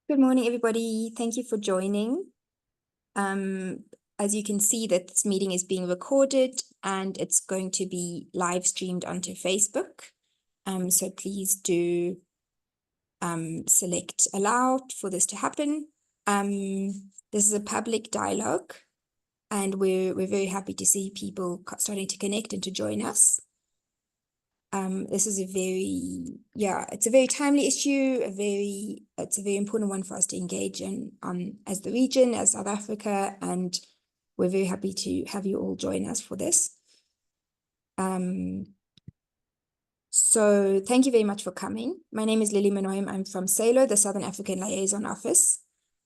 Good morning, everybody. Thank you for joining. As you can see, that this meeting is being recorded and it's going to be live streamed onto Facebook. So please do select allow for this to happen. This is a public dialogue, and we're very happy to see people starting to connect and to join us. This is it's a very timely issue, it's a very important one for us to engage in as the region, as South Africa, and we're very happy to have you all join us for this. So thank you very much for coming. My name is Lily Manoim. I'm from SALO, the Southern African Liaison Office,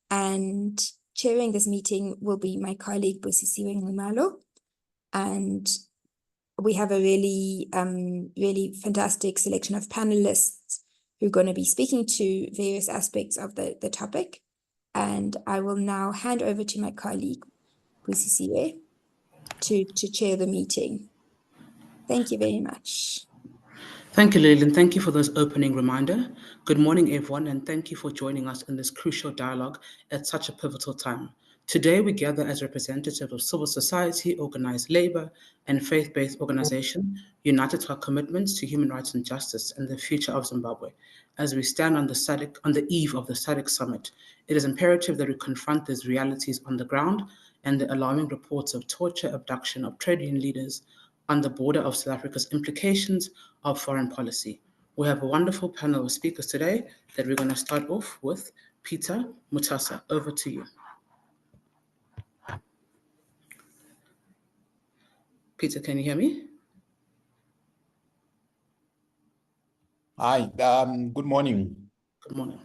and chairing this meeting will be my colleague, Busisiwe Ngumalo, and we have a really fantastic selection of panelists who are going to be speaking to various aspects of the topic. And I will now hand over to my colleague, Busisiwe, to chair the meeting. Thank you very much. Thank you, Lily, and thank you for this opening reminder. Good morning, everyone, and thank you for joining us in this crucial dialogue at such a pivotal time. Today, we gather as representatives of civil society, organized labor, and faith-based organization, united to our commitments to human rights and justice and the future of Zimbabwe. As we stand on the eve of the SADC Summit, it is imperative that we confront these realities on the ground and the alarming reports of torture, abduction of trade union leaders on the border of South Africa's implications of foreign policy. We have a wonderful panel of speakers today that we're going to start off with. Peter Mutasa, over to you. Peter, can you hear me? Hi, good morning. Good morning.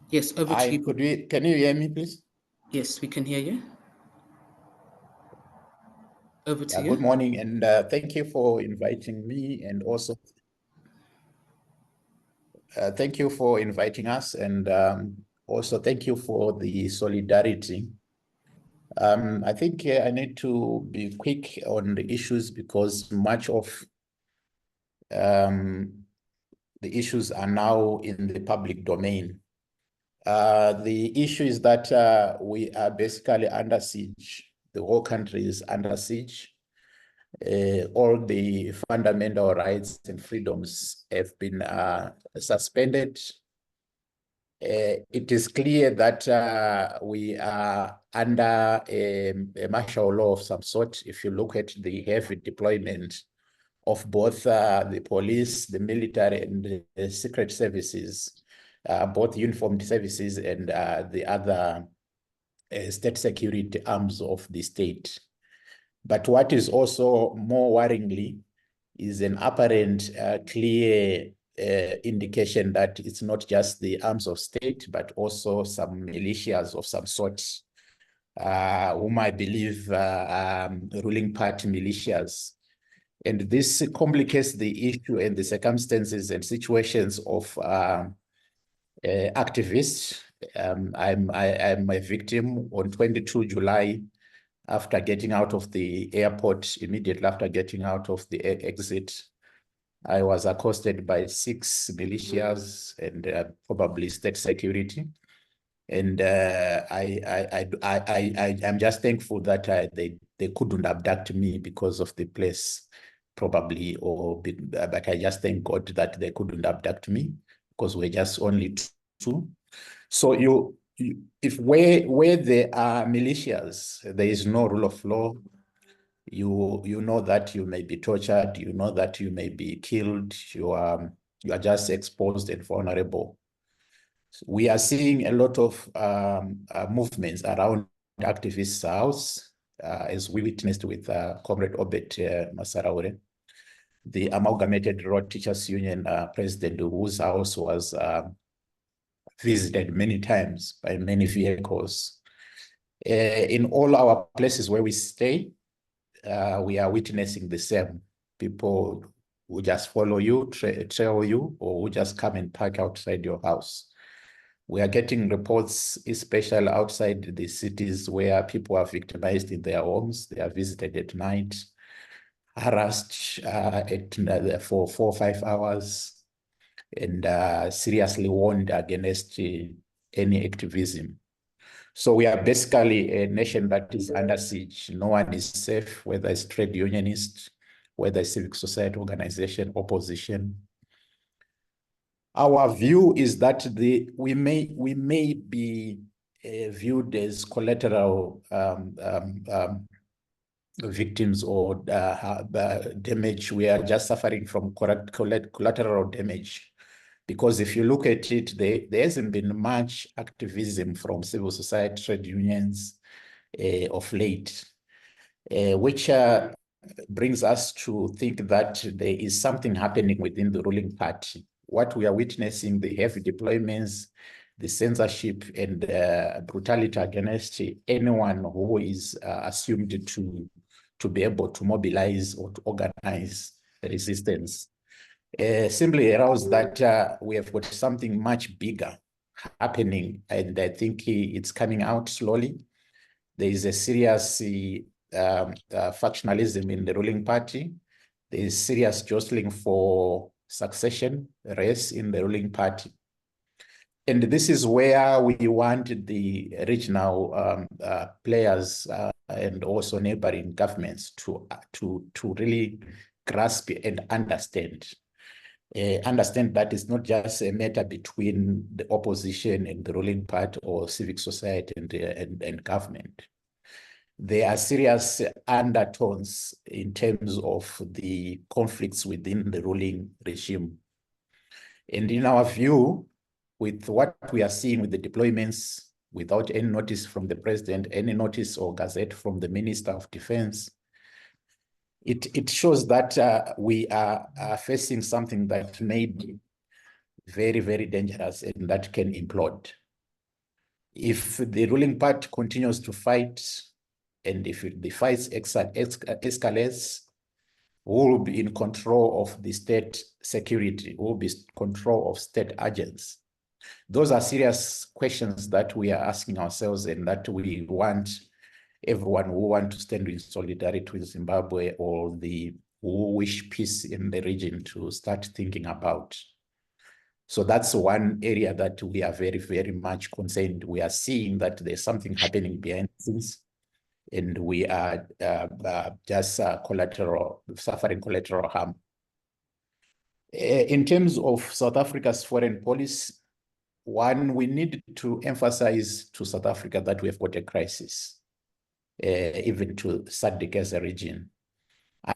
Yes, over to you. Can you hear me, please? Yes, we can hear you. Over to you. Good morning, and thank you for inviting me, and also thank you for inviting us, and also thank you for the solidarity. I think I need to be quick on the issues because much of the issues are now in the public domain. The issue is that we are basically under siege. The whole country is under siege. All the fundamental rights and freedoms have been suspended. It is clear that we are under a martial law of some sort. If you look at the heavy deployment of both the police, the military, and the secret services, both uniformed services and the other state security arms of the state. But what is also more worryingly is an apparent clear indication that it's not just the arms of state, but also some militias of some sort, whom I believe ruling party militias. And this complicates the issue and the circumstances and situations of activists. I'm a victim on 22 July, after getting out of the airport, immediately after getting out of the exit. I was accosted by 6 militias and probably state security. And I'm just thankful that they couldn't abduct me because of the place, probably, but I just thank God that they couldn't abduct me because we're just only 2. So if where there are militias, there is no rule of law. You know that you may be tortured, you know that you may be killed, you are just exposed and vulnerable. So we are seeing a lot of movements around activists' house, as we witnessed with Comrade Obet Masaraure, the Amalgamated Road Teachers Union president, whose house was visited many times by many vehicles. In all our places where we stay, we are witnessing the same. People who just follow you, trail you, or who just come and park outside your house. We are getting reports, especially outside the cities, where people are victimized in their homes. They are visited at night, harassed for 4 or 5 hours. and seriously warned against any activism. So we are basically a nation that is under siege. No one is safe, whether it's trade unionists, whether it's civic society organization, opposition. Our view is that we may be viewed as collateral victims or damage. We are just suffering from collateral damage. Because if you look at it, there hasn't been much activism from civil society, trade unions of late, which brings us to think that there is something happening within the ruling party. What we are witnessing, the heavy deployments, the censorship and brutality against anyone who is assumed to be able to mobilize or to organize resistance. Simply aroused that we have got something much bigger happening, and I think it's coming out slowly. There is a serious factionalism in the ruling party. There is serious jostling for succession race in the ruling party. And this is where we want the regional players and also neighboring governments to really grasp and understand. Understand that it's not just a matter between the opposition and the ruling party or civic society and government. There are serious undertones in terms of the conflicts within the ruling regime. And in our view, with what we are seeing with the deployments, without any notice from the president, any notice or gazette from the Minister of Defense, it shows that we are facing something that may be very, very dangerous and that can implode. If the ruling party continues to fight, and if the fight escalates, who will be in control of the state security, who will be in control of state agents? Those are serious questions that we are asking ourselves, and that we want everyone who wants to stand in solidarity with Zimbabwe or who wish peace in the region to start thinking about. So that's one area that we are very, very much concerned. We are seeing that there's something happening behind the scenes, and we are just suffering collateral harm. In terms of South Africa's foreign policy, one, we need to emphasize to South Africa that we have got a crisis. Even to SADC as a region.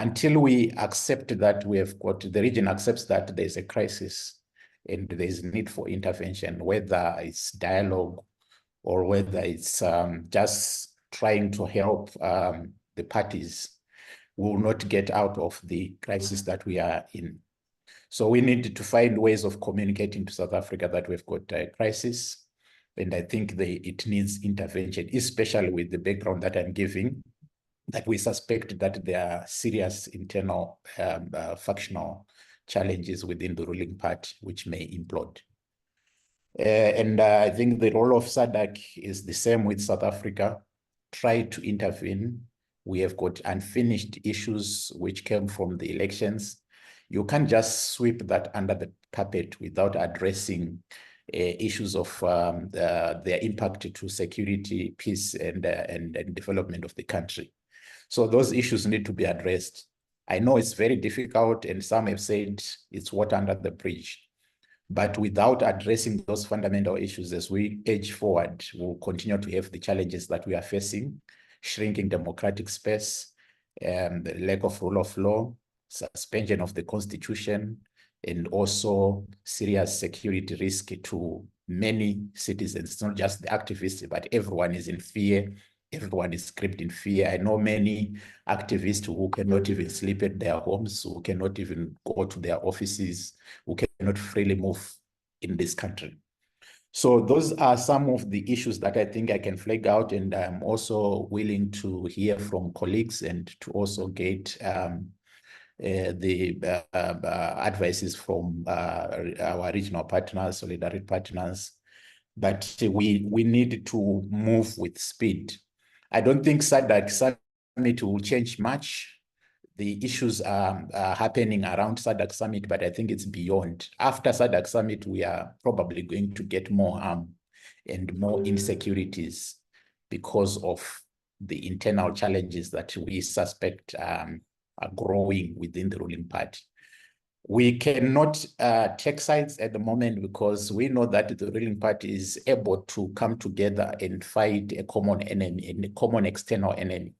Until we accept that the region accepts that there's a crisis and there's need for intervention, whether it's dialogue or whether it's just trying to help the parties, we will not get out of the crisis that we are in. So we need to find ways of communicating to South Africa that we've got a crisis. And I think it needs intervention, especially with the background that I'm giving, that we suspect that there are serious internal factional challenges within the ruling party, which may implode. And I think the role of SADC is the same with South Africa. Try to intervene. We have got unfinished issues which came from the elections. You can't just sweep that under the carpet without addressing issues of their impact to security, peace, and development of the country. So those issues need to be addressed. I know it's very difficult, and some have said it's water under the bridge. But without addressing those fundamental issues as we edge forward, we'll continue to have the challenges that we are facing: shrinking democratic space, the lack of rule of law, suspension of the constitution, and also serious security risk to many citizens. It's not just the activists, but everyone is in fear. Everyone is gripped in fear. I know many activists who cannot even sleep at their homes, who cannot even go to their offices, who cannot freely move in this country. So those are some of the issues that I think I can flag out, and I'm also willing to hear from colleagues and to also get the advices from our regional partners, solidarity partners, but we need to move with speed. I don't think SADC Summit will change much. the issues are happening around SADC Summit, but I think it's beyond. After SADC Summit, we are probably going to get more harm and more insecurities because of the internal challenges that we suspect are growing within the ruling party. We cannot take sides at the moment because we know that the ruling party is able to come together and fight a common enemy and a common external enemy.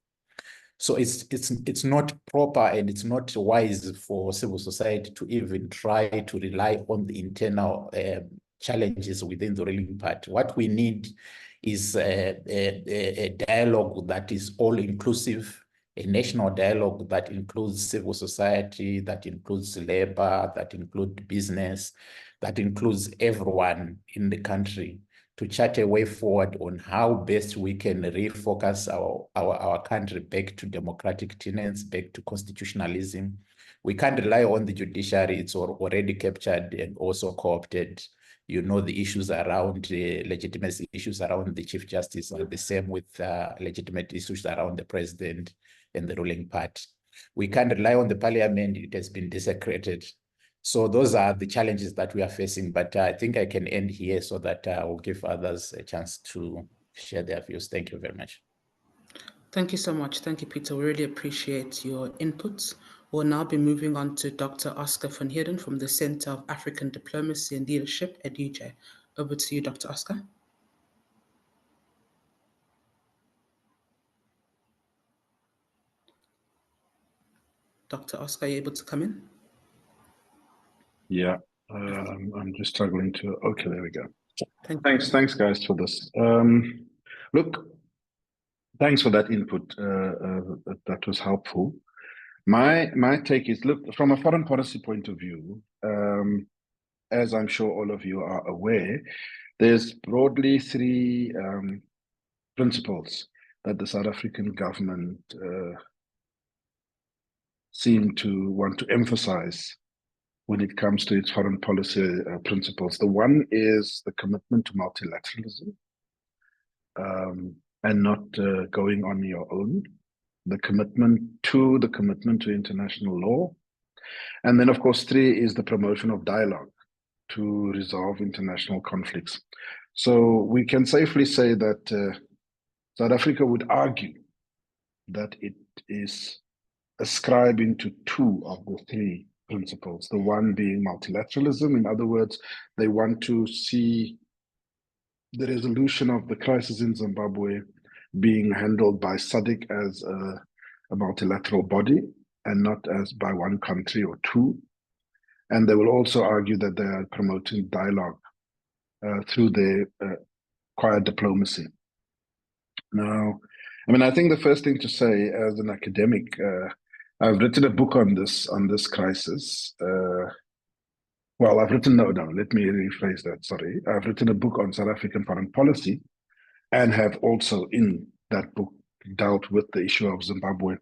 So it's not proper and it's not wise for civil society to even try to rely on the internal challenges within the ruling party. What we need is a dialogue that is all-inclusive, a national dialogue that includes civil society, that includes labor, that includes business, that includes everyone in the country, to chart a way forward on how best we can refocus our country back to democratic tenets, back to constitutionalism. We can't rely on the judiciary. It's already captured and also co-opted. You know, the issues around legitimacy issues around the Chief Justice are the same with legitimate issues around the president and the ruling party. We can't rely on the parliament. It has been desecrated. So those are the challenges that we are facing, but I think I can end here so that I will give others a chance to share their views. Thank you very much. Thank you so much. Thank you, Peter. We really appreciate your inputs. We'll now be moving on to Dr. Oscar van Heerden from the Center of African Diplomacy and Leadership at UJ. Over to you, Dr. Oscar. Dr. Oscar, are you able to come in? Yeah, I'm just struggling to, okay, there we go. Thanks guys for this. Look, thanks for that input. That was helpful. My take is, look, from a foreign policy point of view, as I'm sure all of you are aware, there's broadly three principles that the South African government seem to want to emphasize when it comes to its foreign policy principles. The one is the commitment to multilateralism and not going on your own. The commitment to international law. And then, of course, three is the promotion of dialogue to resolve international conflicts. So we can safely say that South Africa would argue that it is ascribing to two of the three principles, the one being multilateralism. In other words, they want to see the resolution of the crisis in Zimbabwe being handled by SADC as a multilateral body and not as by one country or two. And they will also argue that they are promoting dialogue through their quiet diplomacy. Now, I mean, I think the first thing to say as an academic, I've written a book on this crisis. Well, let me rephrase that, sorry. I've written a book on South African foreign policy and have also in that book dealt with the issue of Zimbabwe.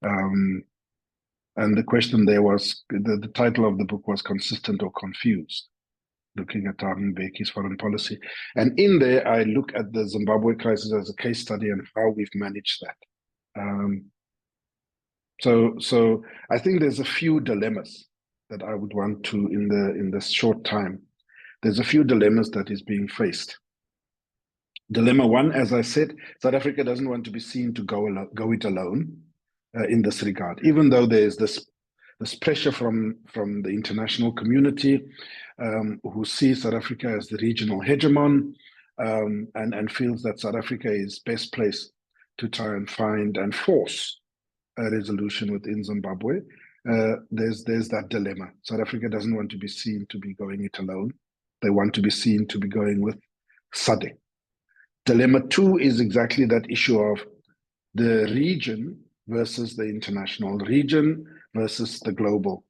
And the question there was, the title of the book was Consistent or Confused, looking at Thabo Mbeki's foreign policy. And in there, I look at the Zimbabwe crisis as a case study and how we've managed that. So I think there's a few dilemmas that I would want to, in this short time, there's a few dilemmas that is being faced. Dilemma one, as I said, South Africa doesn't want to be seen to go it alone in this regard, even though there's this pressure from the international community who sees South Africa as the regional hegemon and feels that South Africa is best placed to try and find and force a resolution within Zimbabwe. There's that dilemma. South Africa doesn't want to be seen to be going it alone. They want to be seen to be going with SADC. Dilemma two is exactly that issue of the region versus the international, region versus the global.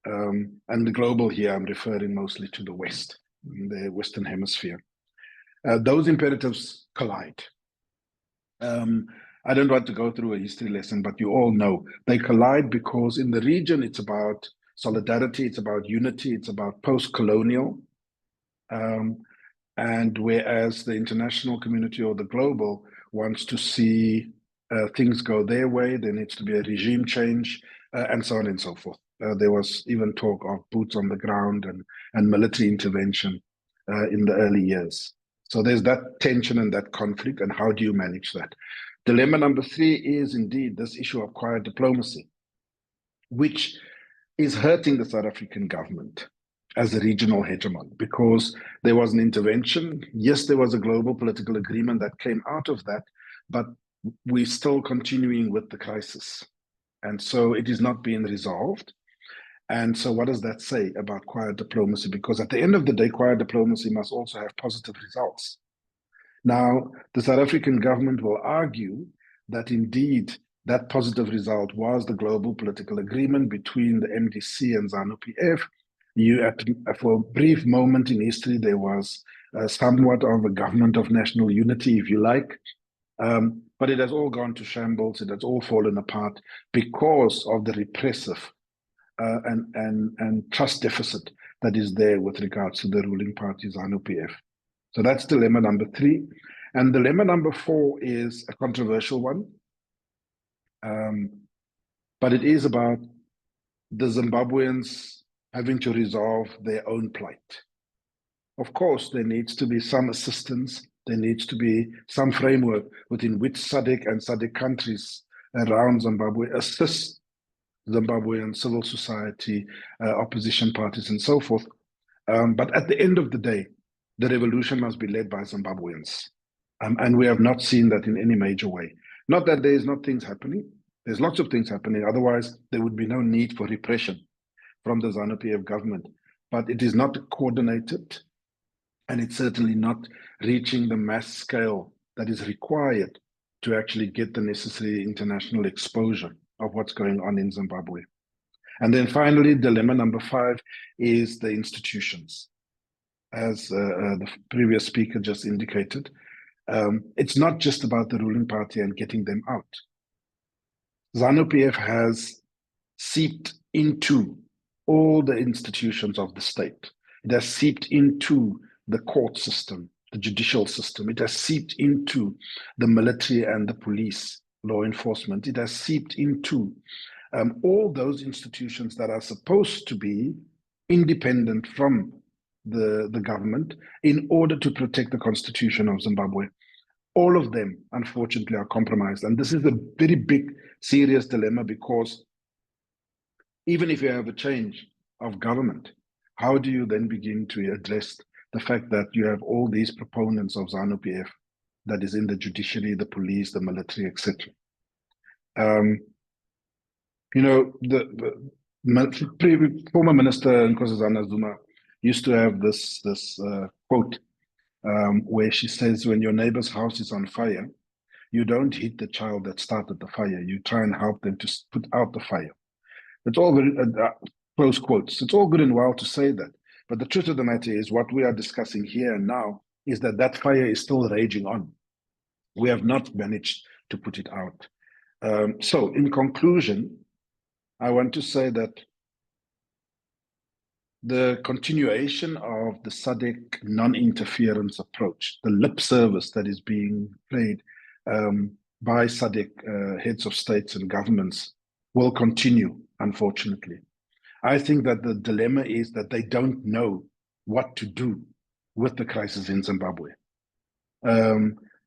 And the global here, I'm referring mostly to the West, the Western Hemisphere. Those imperatives collide. I don't want to go through a history lesson, but you all know they collide because in the region, it's about solidarity, it's about unity, it's about post-colonial. And whereas the international community or the global wants to see things go their way, there needs to be a regime change, and so on and so forth. There was even talk of boots on the ground and military intervention in the early years. So there's that tension and that conflict, and how do you manage that? Dilemma number 3 is indeed this issue of quiet diplomacy, which is hurting the South African government as a regional hegemon, because there was an intervention. Yes, there was a global political agreement that came out of that, but we're still continuing with the crisis. And so it is not being resolved. And so what does that say about quiet diplomacy? Because at the end of the day, quiet diplomacy must also have positive results. Now, the South African government will argue that indeed that positive result was the global political agreement between the MDC and ZANU-PF. For a brief moment in history, there was somewhat of a government of national unity, if you like. But it has all gone to shambles. It has all fallen apart because of the repressive and trust deficit that is there with regards to the ruling party, ZANU-PF. So that's dilemma number 3. And dilemma number 4 is a controversial one. But it is about the Zimbabweans having to resolve their own plight. Of course, there needs to be some assistance. There needs to be some framework within which SADC and SADC countries around Zimbabwe assist Zimbabwean civil society, opposition parties, and so forth. But at the end of the day, the revolution must be led by Zimbabweans. And we have not seen that in any major way. Not that there is not things happening. There's lots of things happening. Otherwise, there would be no need for repression from the ZANU-PF government. But it is not coordinated, and it's certainly not reaching the mass scale that is required to actually get the necessary international exposure of what's going on in Zimbabwe. And then finally, dilemma number 5 is the institutions. As the previous speaker just indicated, it's not just about the ruling party and getting them out. ZANU-PF has seeped into all the institutions of the state. It has seeped into the court system, the judicial system. It has seeped into the military and the police, law enforcement. It has seeped into all those institutions that are supposed to be independent from the government in order to protect the constitution of Zimbabwe. All of them, unfortunately, are compromised. And this is a very big, serious dilemma, because even if you have a change of government, how do you then begin to address the fact that you have all these proponents of ZANU-PF that is in the judiciary, the police, the military, etc. You know, the former minister Nkosazana Zuma used to have this quote where she says, when your neighbor's house is on fire, you don't hit the child that started the fire. You try and help them to put out the fire. It's all very close quotes. It's all good and well to say that. But the truth of the matter is, what we are discussing here and now is that that fire is still raging on. We have not managed to put it out. So in conclusion, I want to say that the continuation of the SADC non-interference approach, the lip service that is being played by SADC heads of states and governments, will continue, unfortunately. I think that the dilemma is that they don't know what to do with the crisis in Zimbabwe.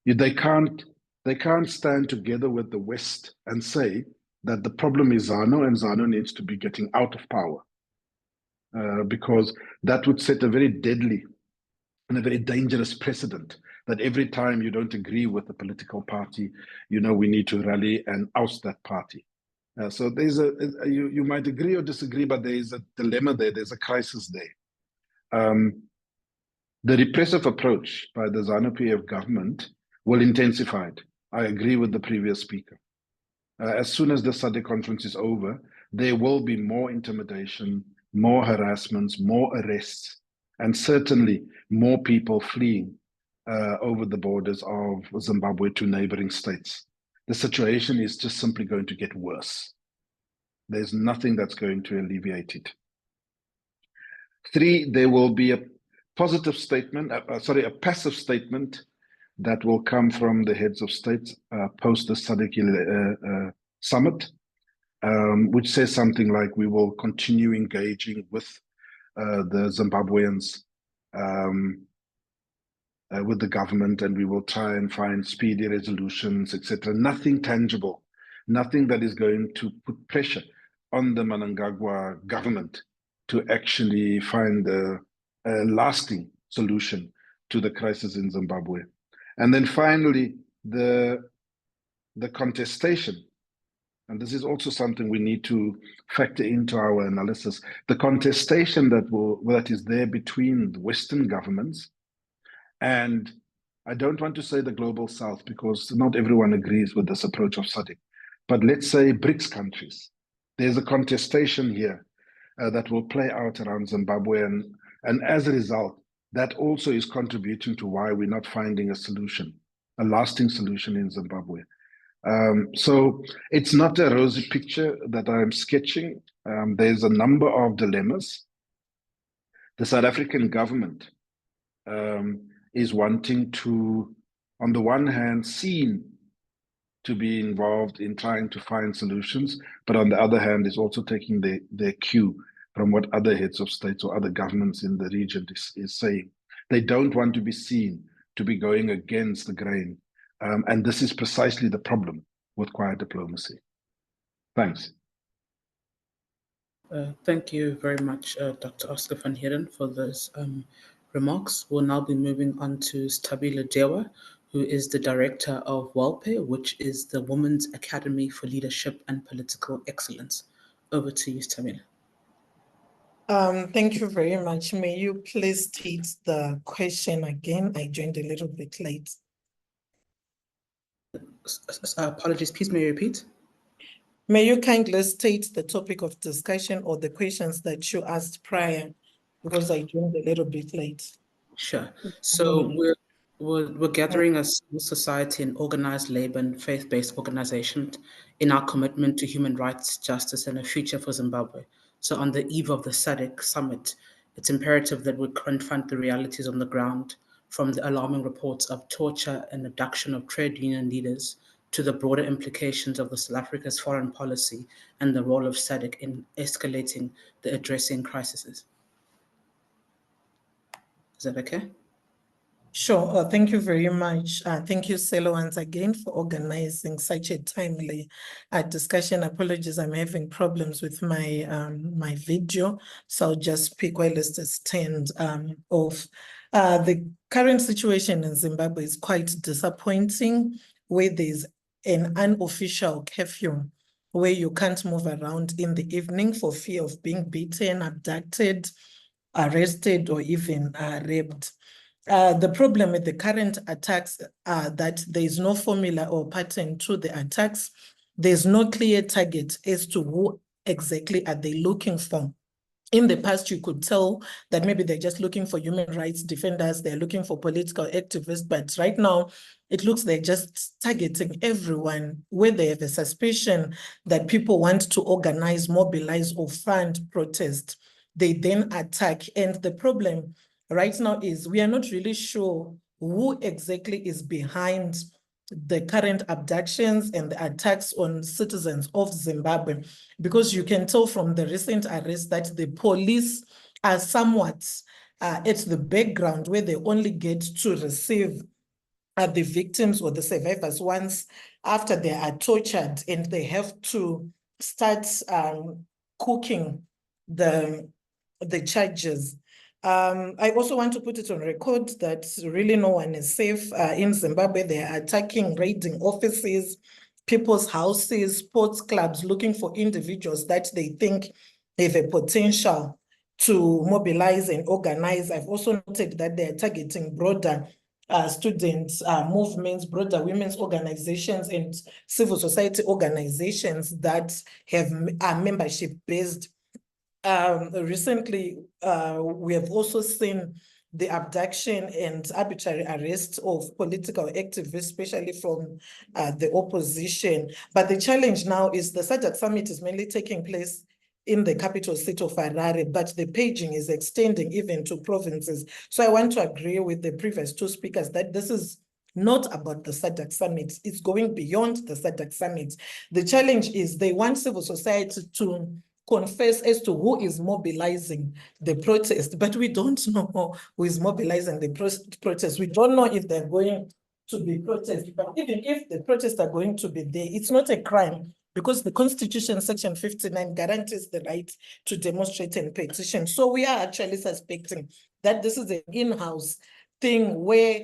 They can't stand together with the West and say that the problem is ZANU and ZANU needs to be getting out of power. Because that would set a very deadly and a very dangerous precedent that every time you don't agree with the political party, you know, we need to rally and oust that party. So there's you might agree or disagree, but there is a dilemma there. There's a crisis there. The repressive approach by the ZANU-PF government will intensify it. I agree with the previous speaker. As soon as the SADC conference is over, there will be more intimidation, more harassments, more arrests, and certainly more people fleeing over the borders of Zimbabwe to neighboring states. The situation is just simply going to get worse. There's nothing that's going to alleviate it. 3, there will be a positive statement, a passive statement that will come from the heads of states post the SADC summit. which says something like we will continue engaging with the Zimbabweans, with the government, and we will try and find speedy resolutions, etc. Nothing tangible, nothing that is going to put pressure on the Mnangagwa government to actually find a lasting solution to the crisis in Zimbabwe. And then finally, the contestation, and this is also something we need to factor into our analysis, the contestation that is there between the Western governments and, I don't want to say the global South because not everyone agrees with this approach of SADC, but let's say BRICS countries. There's a contestation here that will play out around Zimbabwe, and as a result, that also is contributing to why we're not finding a solution, a lasting solution in Zimbabwe. So it's not a rosy picture that I'm sketching. There's a number of dilemmas. The South African government is wanting to, on the one hand, seen to be involved in trying to find solutions, but on the other hand is also taking their cue from what other heads of states or other governments in the region is saying. They don't want to be seen to be going against the grain. And this is precisely the problem with quiet diplomacy. Thanks. Thank you very much, Dr. Oscar van Heerden, for those remarks. We'll now be moving on to Stabile Dewa, who is the Director of WELPE, which is the Women's Academy for Leadership and Political Excellence. Over to you, Stabile. Thank you very much. May you please state the question again? I joined a little bit late. Apologies, please may you repeat? May you kindly state the topic of discussion or the questions that you asked prior, because I joined a little bit late. Sure. So we're gathering a civil society and organized labor and faith-based organizations in our commitment to human rights, justice, and a future for Zimbabwe. So on the eve of the SADC Summit, it's imperative that we confront the realities on the ground, from the alarming reports of torture and abduction of trade union leaders to the broader implications of the South Africa's foreign policy and the role of SADC in escalating the addressing crises. Is that okay? Sure. Thank you very much. Thank you, Selo, once again for organizing such a timely discussion. Apologies, I'm having problems with my my video, so I'll just speak while it's stand off. The current situation in Zimbabwe is quite disappointing, where there's an unofficial curfew where you can't move around in the evening for fear of being beaten, abducted, arrested, or even raped. The problem with the current attacks are that there is no formula or pattern to the attacks. There's no clear target as to who exactly are they looking for. In the past, you could tell that maybe they're just looking for human rights defenders, they're looking for political activists, but right now, it looks they're just targeting everyone where they have a suspicion that people want to organize, mobilize, or fund protest. They then attack. And the problem right now is we are not really sure who exactly is behind the current abductions and the attacks on citizens of Zimbabwe, because you can tell from the recent arrest that the police are somewhat at the background, where they only get to receive the victims or the survivors once after they are tortured, and they have to start cooking the charges. I also want to put it on record that really no one is safe in Zimbabwe. They are attacking, raiding offices, people's houses, sports clubs, looking for individuals that they think have a potential to mobilize and organize. I've also noted that they are targeting broader student movements, broader women's organizations, and civil society organizations that have membership-based. Recently, we have also seen the abduction and arbitrary arrest of political activists, especially from the opposition. But the challenge now is the SATUCC Summit is mainly taking place in the capital city of Harare, but the paging is extending even to provinces. So I want to agree with the previous two speakers that this is not about the SADC Summit. It's going beyond the SADC Summit. The challenge is they want civil society to confess as to who is mobilizing the protest, but we don't know who is mobilizing the protest. We don't know if they're going to be protests, but even if the protests are going to be there, it's not a crime because the Constitution, Section 59, guarantees the right to demonstrate and petition. So we are actually suspecting that this is an in-house thing where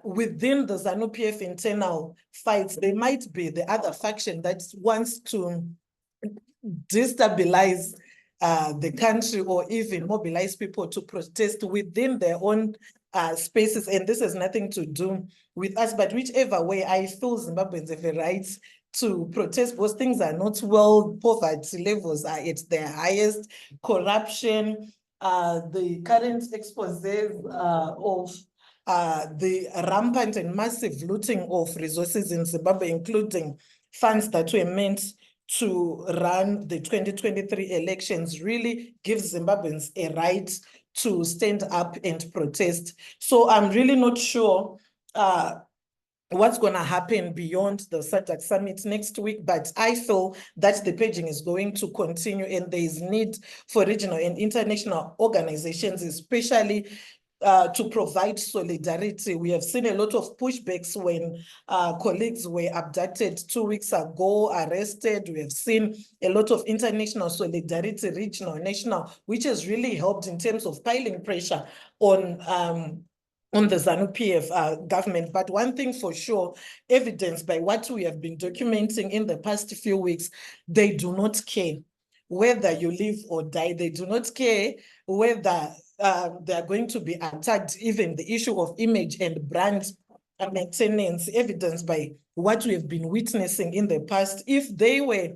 within the ZANU-PF internal fights, there might be the other faction that wants to destabilize the country or even mobilize people to protest within their own spaces. And this has nothing to do with us, but whichever way, I feel Zimbabweans have a right to protest because things are not well, poverty levels are at their highest, corruption, the current exposés of the rampant and massive looting of resources in Zimbabwe, including funds that were meant to run the 2023 elections, really gives Zimbabweans a right to stand up and protest. So I'm really not sure what's going to happen beyond the SATUCC Summit next week, but I feel that the paging is going to continue and there is need for regional and international organizations, especially to provide solidarity. We have seen a lot of pushbacks when colleagues were abducted 2 weeks ago, arrested. We have seen a lot of international solidarity, regional, national, which has really helped in terms of piling pressure on the ZANU-PF government. But one thing for sure, evidenced by what we have been documenting in the past few weeks, they do not care whether you live or die. They do not care whether they are going to be attacked. Even the issue of image and brand maintenance, evidenced by what we have been witnessing in the past. If they were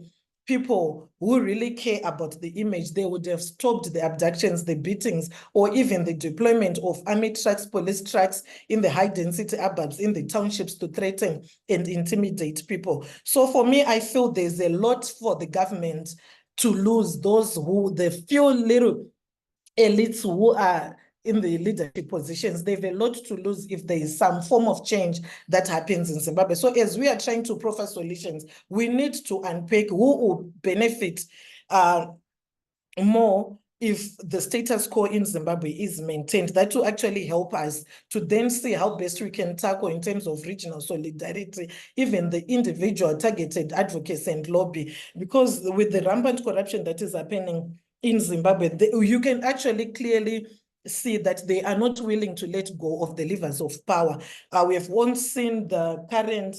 people who really care about the image, they would have stopped the abductions, the beatings, or even the deployment of army trucks, police trucks in the high-density suburbs, in the townships to threaten and intimidate people. So for me, I feel there's a lot for the government to lose, those who, the few little elites who are in the leadership positions, they have a lot to lose if there is some form of change that happens in Zimbabwe. So as we are trying to proffer solutions, we need to unpack who will benefit more if the status quo in Zimbabwe is maintained. That will actually help us to then see how best we can tackle in terms of regional solidarity, even the individual targeted advocacy and lobby, because with the rampant corruption that is happening in Zimbabwe, you can actually clearly see that they are not willing to let go of the levers of power. We have once seen the current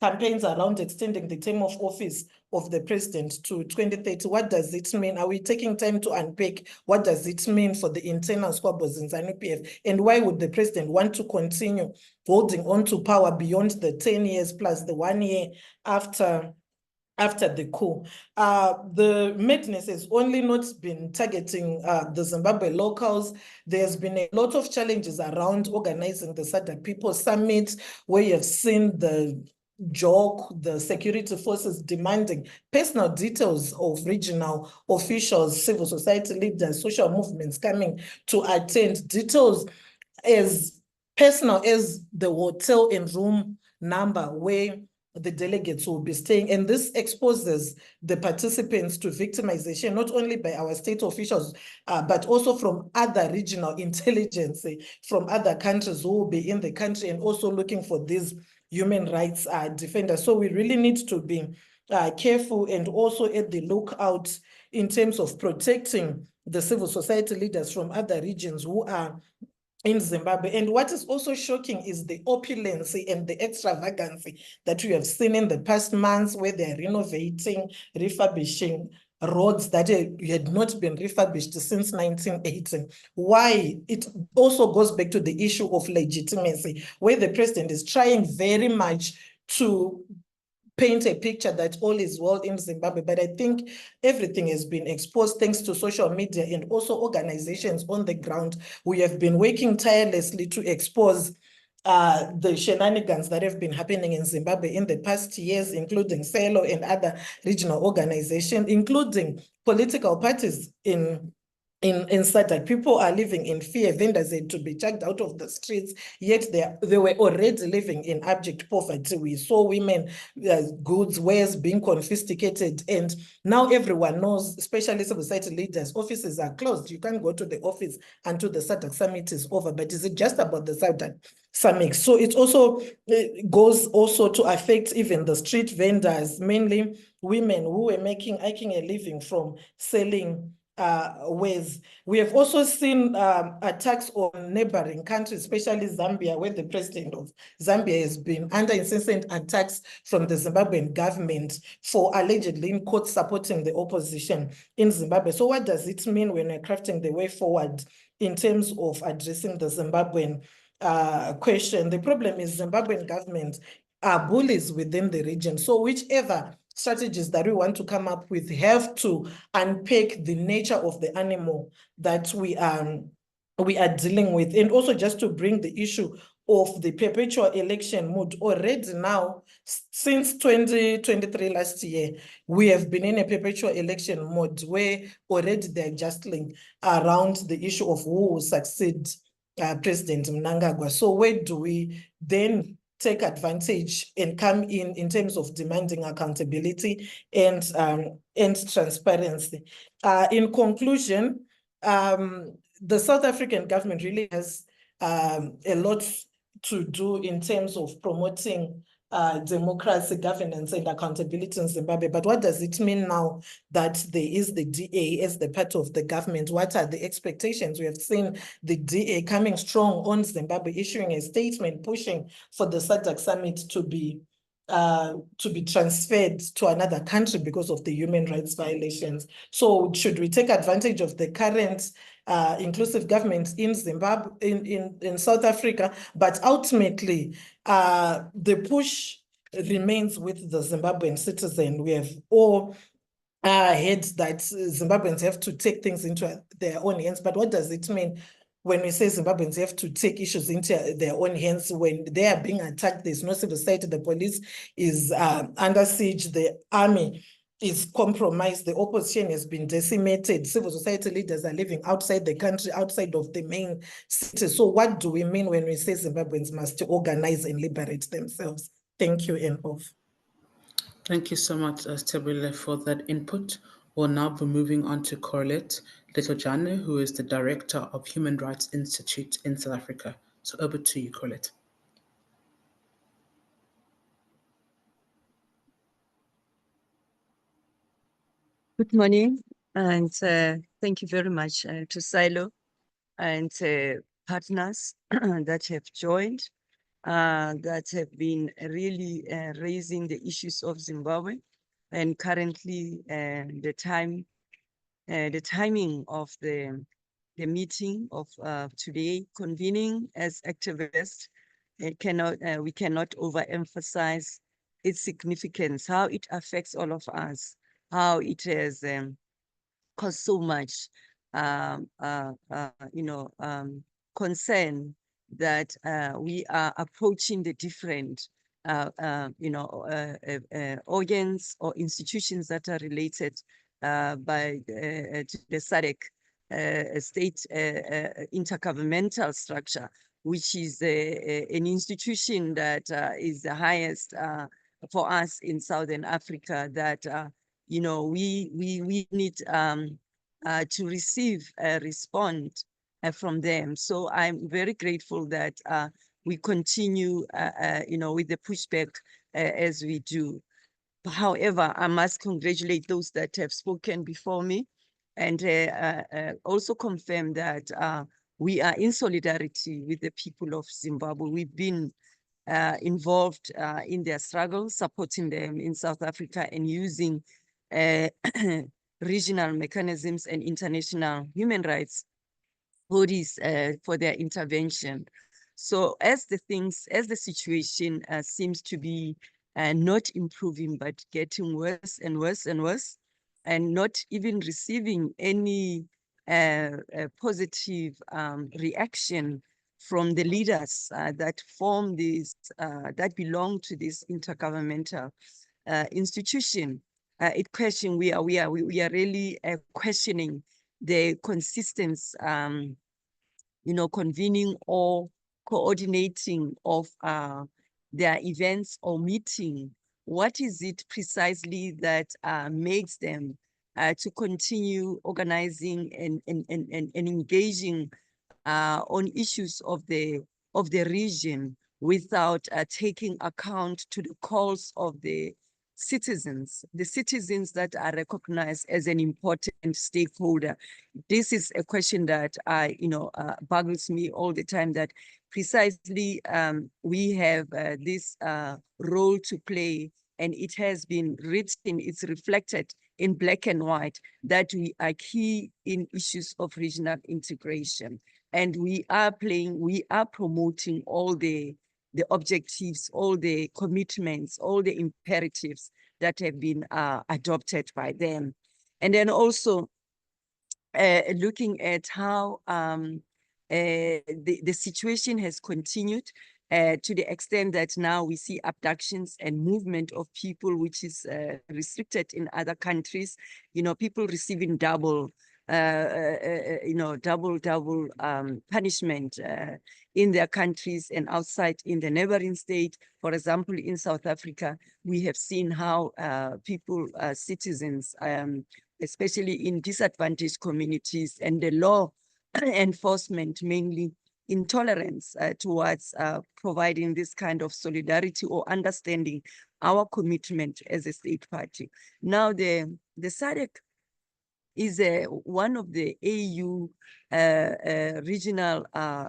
campaigns around extending the term of office of the president to 2030. What does it mean? Are we taking time to unpack what does it mean for the internal squabbles in ZANU-PF? And why would the president want to continue holding on to power beyond the 10 years plus the 1 year after the coup? The madness has only not been targeting the Zimbabwe locals. There's been a lot of challenges around organizing the SADC People Summit, where you have seen the the security forces demanding personal details of regional officials, civil society leaders, social movements coming to attend, details as personal as the hotel and room number where the delegates will be staying. And this exposes the participants to victimization, not only by our state officials, but also from other regional intelligence, from other countries who will be in the country and also looking for these human rights defenders. So we really need to be careful and also at the lookout in terms of protecting the civil society leaders from other regions who are in Zimbabwe. And what is also shocking is the opulency and the extravagancy that we have seen in the past months, where they're renovating, refurbishing roads that had not been refurbished since 1980. Why? It also goes back to the issue of legitimacy, where the president is trying very much to paint a picture that all is well in Zimbabwe. But I think everything has been exposed thanks to social media and also organizations on the ground. We have been working tirelessly to expose the shenanigans that have been happening in Zimbabwe in the past years, including SALO and other regional organizations, including political parties in in SADC. People are living in fear. Vendors had to be chucked out of the streets, yet they were already living in abject poverty. We saw women, goods, wares being confiscated, and now everyone knows, especially civil society leaders, offices are closed. You can't go to the office until the SADC summit is over. But is it just about the SADC summit? So it also goes also to affect even the street vendors, mainly women who were making a living from selling ways. We have also seen attacks on neighboring countries, especially Zambia, where the president of Zambia has been under incessant attacks from the Zimbabwean government for allegedly in court supporting the opposition in Zimbabwe. So what does it mean when we're crafting the way forward in terms of addressing the Zimbabwean question? The problem is Zimbabwean government are bullies within the region. So whichever strategies that we want to come up with have to unpack the nature of the animal that we are dealing with. And also just to bring the issue of the perpetual election mood. Already now, since 2023 last year, we have been in a perpetual election mode where already they're justling around the issue of who will succeed President Mnangagwa. So where do we then take advantage and come in terms of demanding accountability and transparency? In conclusion, the South African government really has a lot to do in terms of promoting democracy, governance, and accountability in Zimbabwe. But what does it mean now that there is the DA as the part of the government? What are the expectations? We have seen the DA coming strong on Zimbabwe, issuing a statement, pushing for the SATUCC summit to be transferred to another country because of the human rights violations. So should we take advantage of the current inclusive government in Zimbabwe, in South Africa? But ultimately, the push remains with the Zimbabwean citizen. We have all heard that Zimbabweans have to take things into their own hands. But what does it mean when we say Zimbabweans have to take issues into their own hands? When they are being attacked, there's no civil society, the police is under siege, the army is compromised, the opposition has been decimated, civil society leaders are living outside the country, outside of the main city. So what do we mean when we say Zimbabweans must organize and liberate themselves? Thank you, and off. Thank you so much, Tebile, for that input. We'll now be moving on to Corlette Litojane, who is the Director of Human Rights Institute in South Africa. So over to you, Corlette. Good morning, and thank you very much to Silo and partners that have joined, that have been really raising the issues of Zimbabwe, and currently the timing of the meeting of today, convening as activists. We cannot overemphasize its significance, how it affects all of us, how it has caused so much, concern that we are approaching the different, organs or institutions that are related by to the SADC state intergovernmental structure, which is an institution that is the highest for us in Southern Africa, that we need to receive a response from them. So I'm very grateful that we continue, with the pushback as we do. However, I must congratulate those that have spoken before me, and also confirm that we are in solidarity with the people of Zimbabwe. We've been involved in their struggle, supporting them in South Africa and using regional mechanisms and international human rights bodies for their intervention. So as the situation seems to be not improving, but getting worse and worse and worse, and not even receiving any positive reaction from the leaders that form this, that belong to this intergovernmental institution. We are really questioning the consistent, convening or coordinating of their events or meeting. What is it precisely that makes them to continue organizing and engaging on issues of the region without taking account to the calls of the citizens that are recognized as an important stakeholder? This is a question that boggles me all the time, that precisely we have this role to play, and it has been written, it's reflected in black and white, that we are key in issues of regional integration. And we are promoting all the objectives, all the commitments, all the imperatives that have been adopted by them. And then also looking at how the situation has continued to the extent that now we see abductions and movement of people, which is restricted in other countries, people receiving double punishment in their countries and outside in the neighboring state. For example, in South Africa, we have seen how people, citizens, especially in disadvantaged communities, and the law enforcement, mainly intolerance towards providing this kind of solidarity or understanding our commitment as a state party. Now, the SADC is one of the AU regional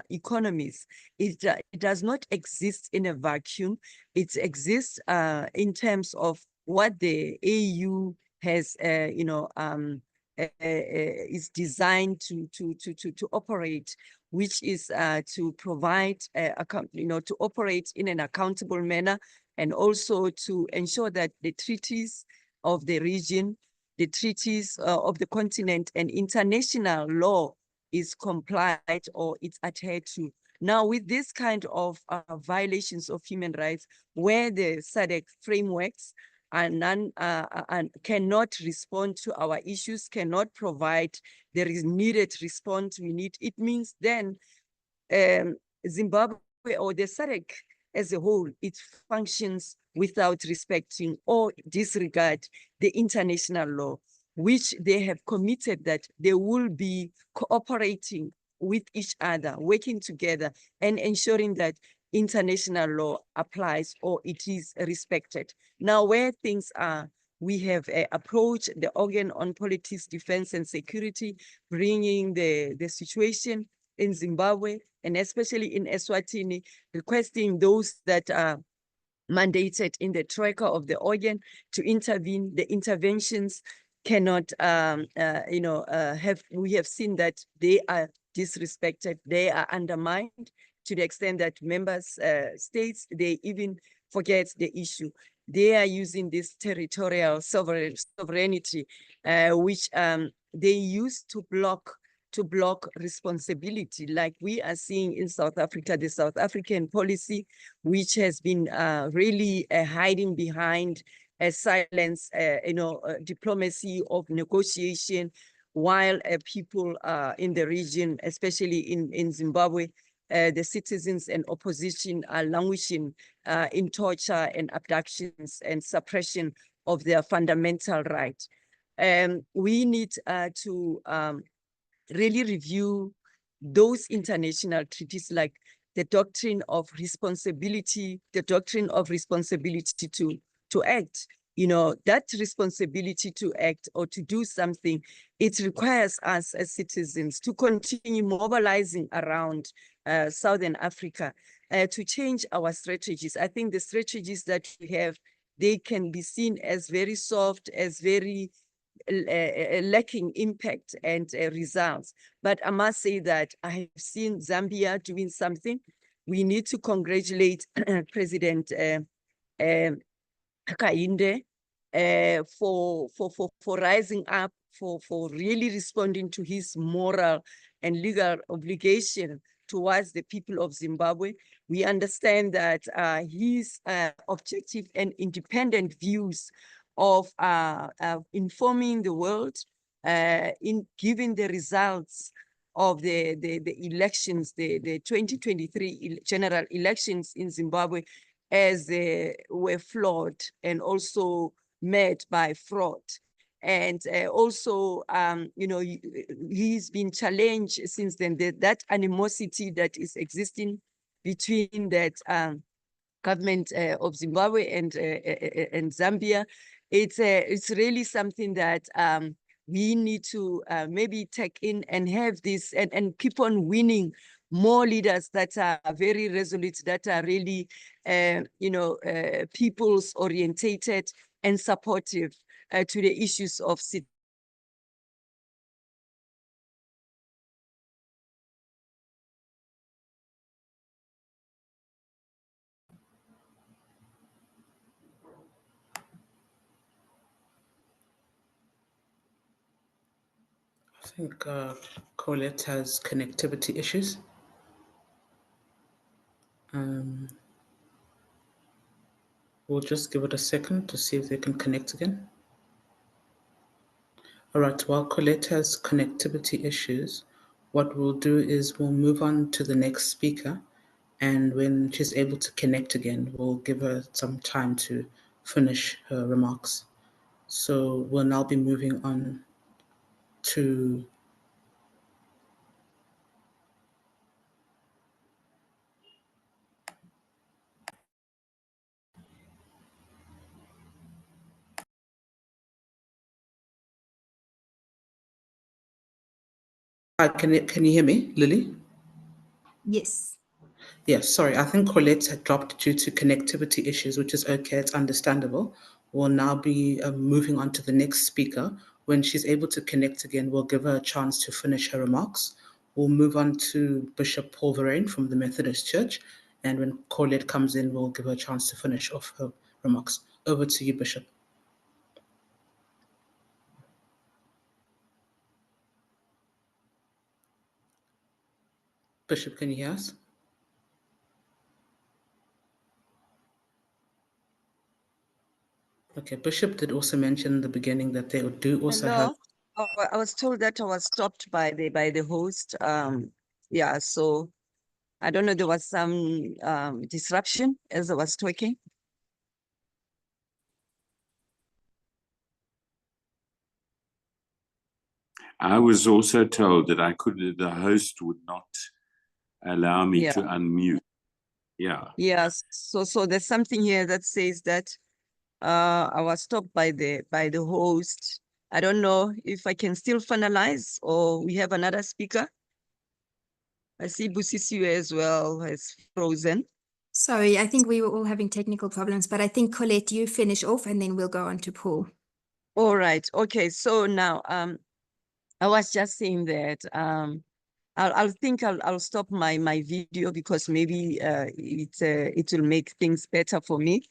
economies. It does not exist in a vacuum. It exists in terms of what the AU has, is designed to operate, which is to provide, to operate in an accountable manner, and also to ensure that the treaties of the region, the treaties of the continent, and international law is complied or it's adhered to. Now, with this kind of violations of human rights, where the SADC frameworks and cannot respond to our issues, cannot provide the needed response we need, it means then Zimbabwe or the SADC as a whole, it functions without respecting or disregard the international law, which they have committed that they will be cooperating with each other, working together, and ensuring that international law applies or it is respected. Now, where things are, we have approached the organ on politics, defense, and security, bringing the situation in Zimbabwe, and especially in Eswatini, requesting those that are mandated in the troika of the organ to intervene. The interventions cannot, we have seen that they are disrespected, they are undermined to the extent that members, states, they even forget the issue. They are using this territorial sovereignty, which they use to block responsibility, like we are seeing in South Africa, the South African policy, which has been really hiding behind a silence, diplomacy of negotiation, while people in the region, especially in Zimbabwe, the citizens and opposition are languishing in torture and abductions and suppression of their fundamental rights. We need to really review those international treaties, like the doctrine of responsibility, to act. That responsibility to act or to do something, it requires us as citizens to continue mobilizing around Southern Africa to change our strategies. I think the strategies that we have, they can be seen as very soft, as very lacking impact and results. But I must say that I have seen Zambia doing something. We need to congratulate President Hakainde for rising up, for really responding to his moral and legal obligation towards the people of Zimbabwe. We understand that his objective and independent views of informing the world in giving the results of the elections, the 2023 general elections in Zimbabwe, as were flawed and also met by fraud. And also, you know, he's been challenged since then. That animosity that is existing between that government of Zimbabwe and Zambia, it's really something that we need to maybe take in and have this and keep on winning more leaders that are very resolute, that are really, you know, people's orientated and supportive to the issues of city. I think Colette has connectivity issues. We'll just give it a second to see if they can connect again. All right, while Colette has connectivity issues, what we'll do is we'll move on to the next speaker, and when she's able to connect again, we'll give her some time to finish her remarks. So we'll now be moving on to can you hear me, Lily? Yes. Yes, sorry, I think Colette had dropped due to connectivity issues, which is okay, it's understandable. We'll now be moving on to the next speaker. When she's able to connect again, we'll give her a chance to finish her remarks. We'll move on to Bishop Paul Verlaine from the Methodist Church. And when Colette comes in, we'll give her a chance to finish off her remarks. Over to you, Bishop. Bishop, can you hear us? Okay, Bishop did also mention in the beginning that they do also have. Oh, I was told that I was stopped by the host. Yeah, so I don't know, there was some disruption as I was talking. I was also told that the host would not allow me to unmute. Yeah. Yes. So there's something here that says that I was stopped by the host. I don't know if I can still finalize or we have another speaker. I see Busisiwe as well has frozen. Sorry, I think we were all having technical problems, but I think Colette, you finish off and then we'll go on to Paul. All right. Okay. So now I was just saying that I'll stop my video because maybe it will make things better for me.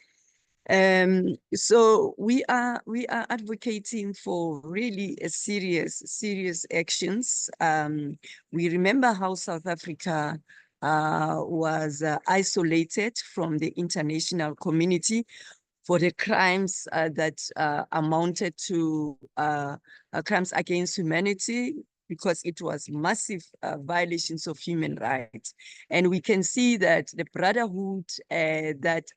So we are advocating for really a serious actions. We remember how South Africa was isolated from the international community for the crimes that amounted to crimes against humanity, because it was massive violations of human rights. And we can see that the brotherhood that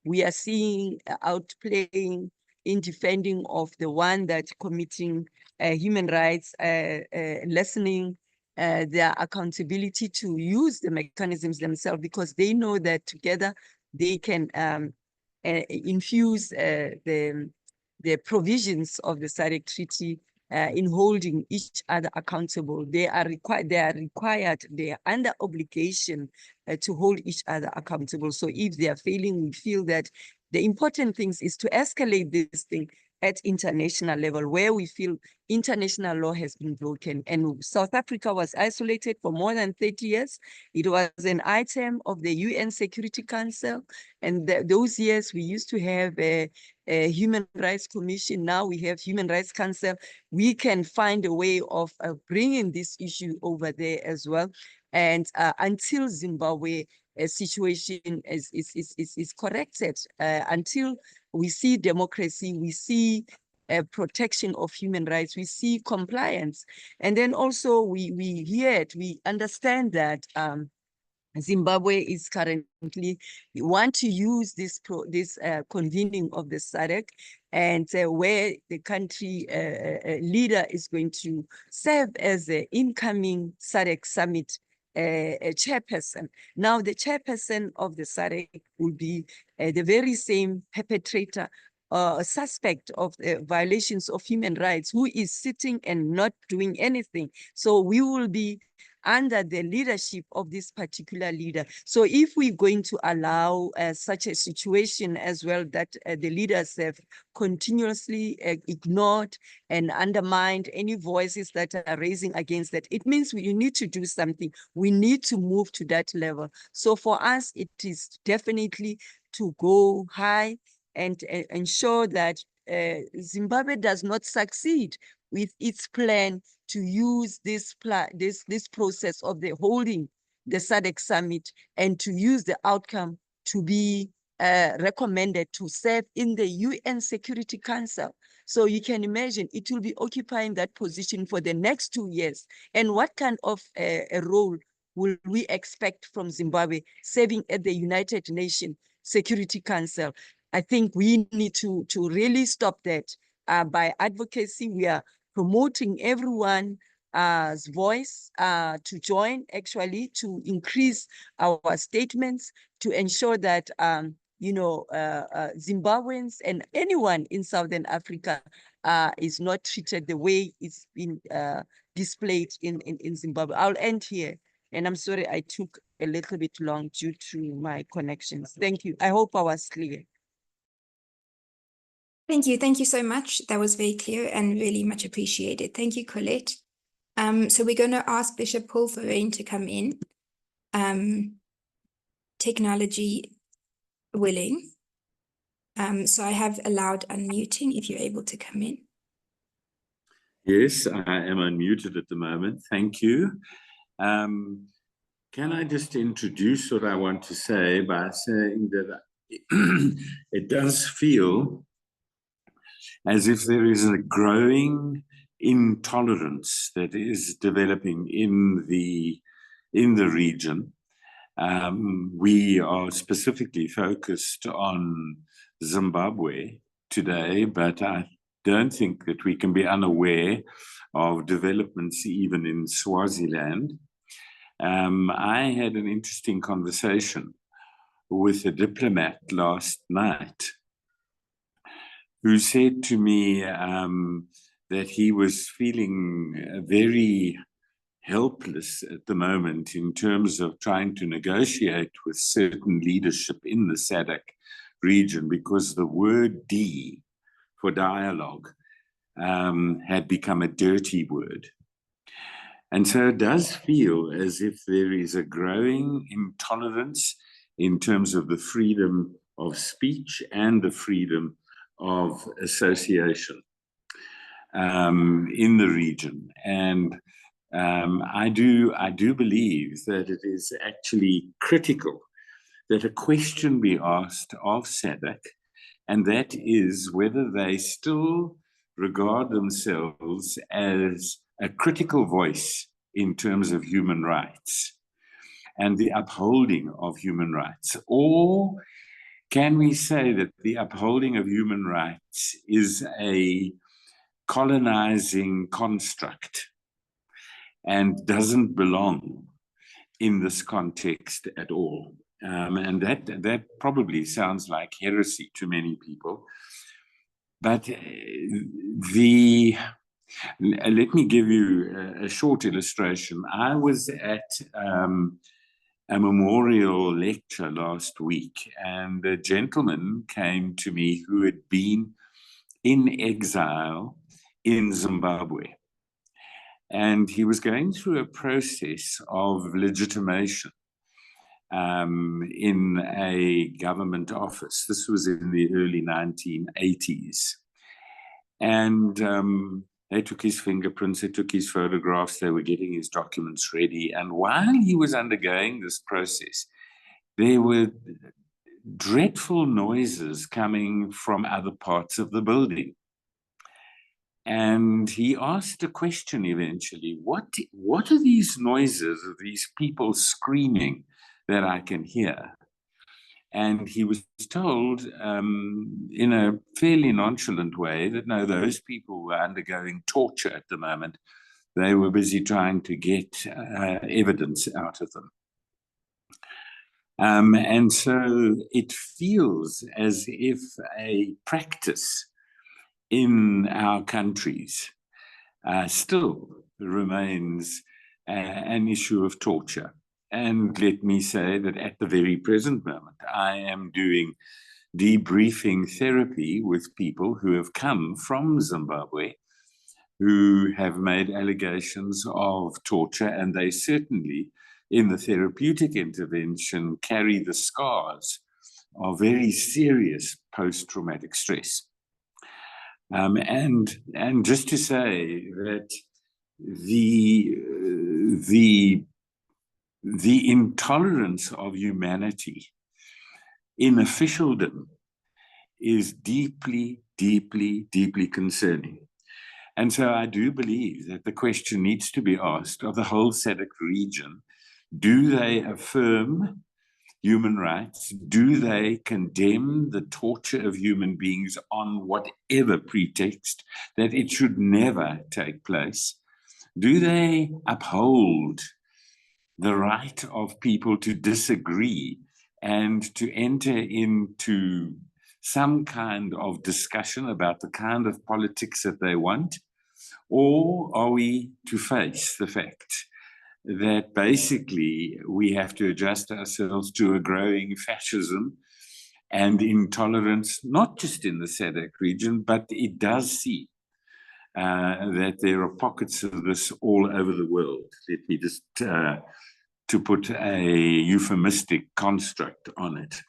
we are seeing outplaying in defending of the one that committing human rights, lessening their accountability to use the mechanisms themselves, because they know that together they can infuse the provisions of the SADC Treaty in holding each other accountable. They are under obligation to hold each other accountable. So if they are failing, we feel that the important things is to escalate this thing at international level, where we feel international law has been broken. And South Africa was isolated for more than 30 years. It was an item of the UN Security Council. And those years we used to have a Human Rights Commission. Now we have Human Rights Council. We can find a way of bringing this issue over there as well. And until Zimbabwe situation is corrected, until we see democracy, we see protection of human rights, we see compliance. And then also we understand that Zimbabwe is currently want to use this convening of the SADC, and where the country leader is going to serve as the incoming SADC Summit chairperson. Now, the chairperson of the SADC will be the very same perpetrator, suspect of violations of human rights, who is sitting and not doing anything. So we will be under the leadership of this particular leader. So if we're going to allow such a situation as well, that the leaders have continuously ignored and undermined any voices that are raising against that, it means we need to do something. We need to move to that level. So for us, it is definitely to go high and ensure that Zimbabwe does not succeed with its plan to use this process of the holding the SADC Summit, and to use the outcome to be recommended to serve in the UN Security Council. So you can imagine it will be occupying that position for the next 2 years. And what kind of a role will we expect from Zimbabwe serving at the United Nations Security Council? I think we need to really stop that. By advocacy, we are promoting everyone's voice to join, actually, to increase our statements, to ensure that Zimbabweans and anyone in Southern Africa is not treated the way it's been displayed in Zimbabwe. I'll end here. And I'm sorry I took a little bit long due to my connections. Thank you. I hope I was clear. Thank you. Thank you so much. That was very clear and really much appreciated. Thank you, Colette. So we're going to ask Bishop Paul Verreyn to come in. Technology willing. So I have allowed unmuting if you're able to come in. Yes, I am unmuted at the moment. Thank you. Can I just introduce what I want to say by saying that it does feel as if there is a growing intolerance that is developing in the region. We are specifically focused on Zimbabwe today, but I don't think that we can be unaware of developments even in Swaziland. I had an interesting conversation with a diplomat last night who said to me that he was feeling very helpless at the moment in terms of trying to negotiate with certain leadership in the SADC region, because the word D for dialogue had become a dirty word. And so it does feel as if there is a growing intolerance in terms of the freedom of speech and the freedom of association in the region. And I do believe that it is actually critical that a question be asked of SADC, and that is whether they still regard themselves as a critical voice in terms of human rights and the upholding of human rights. Or can we say that the upholding of human rights is a colonizing construct and doesn't belong in this context at all? And that probably sounds like heresy to many people. But let me give you a short illustration. I was at a memorial lecture last week, and a gentleman came to me who had been in exile in Zimbabwe. And he was going through a process of legitimation in a government office. This was in the early 1980s. And they took his fingerprints, they took his photographs, they were getting his documents ready. And while he was undergoing this process, there were dreadful noises coming from other parts of the building. And he asked a question eventually, what are these noises of these people screaming that I can hear? And he was told in a fairly nonchalant way that no, those people were undergoing torture at the moment. They were busy trying to get evidence out of them. And so it feels as if a practice in our countries still remains an issue of torture. And let me say that at the very present moment, I am doing debriefing therapy with people who have come from Zimbabwe, who have made allegations of torture, and they certainly, in the therapeutic intervention, carry the scars of very serious post-traumatic stress. And just to say that the intolerance of humanity in officialdom is deeply, deeply, deeply concerning. And so I do believe that the question needs to be asked of the whole SADC region: do they affirm human rights? Do they condemn the torture of human beings on whatever pretext, that it should never take place? Do they uphold the right of people to disagree and to enter into some kind of discussion about the kind of politics that they want? Or are we to face the fact that basically we have to adjust ourselves to a growing fascism and intolerance, not just in the SADC region, but it does seem that there are pockets of this all over the world. Let me just, to put a euphemistic construct on it.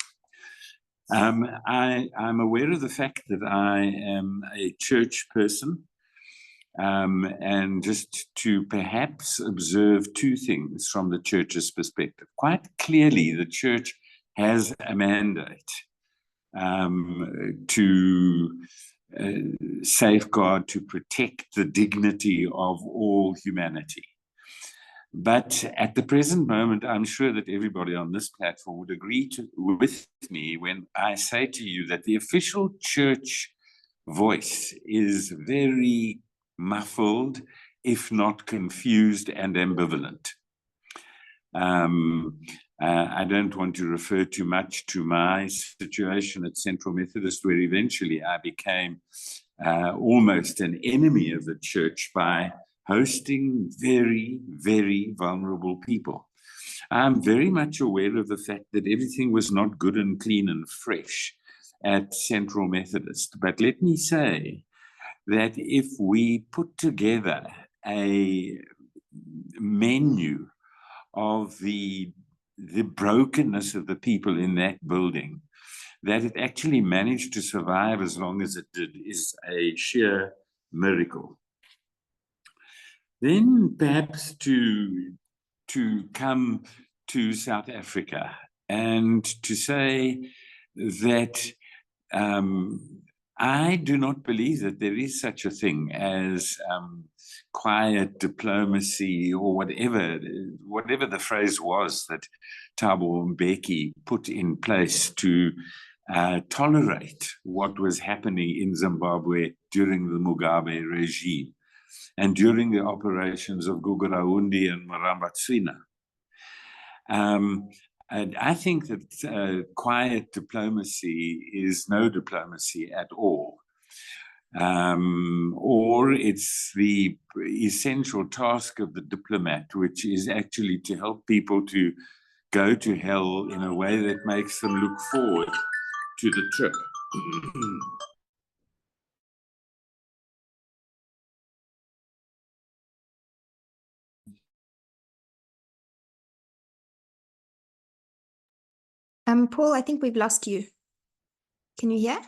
I'm aware of the fact that I am a church person, and just to perhaps observe two things from the church's perspective. Quite clearly, the church has a mandate to safeguard, to protect the dignity of all humanity. But at the present moment, I'm sure that everybody on this platform would agree with me when I say to you that the official church voice is very muffled, if not confused and ambivalent. I don't want to refer too much to my situation at Central Methodist, where eventually I became almost an enemy of the church by hosting very, very vulnerable people. I'm very much aware of the fact that everything was not good and clean and fresh at Central Methodist. But let me say that if we put together a menu of the brokenness of the people in that building, that it actually managed to survive as long as it did is a sheer miracle. Then perhaps to come to South Africa and to say that I do not believe that there is such a thing as quiet diplomacy, or whatever the phrase was that Thabo Mbeki put in place to tolerate what was happening in Zimbabwe during the Mugabe regime and during the operations of Guguraundi and Marambatsvina. And I think that quiet diplomacy is no diplomacy at all. Or it's the essential task of the diplomat, which is actually to help people to go to hell in a way that makes them look forward to the trip. Paul, I think we've lost you. Can you hear?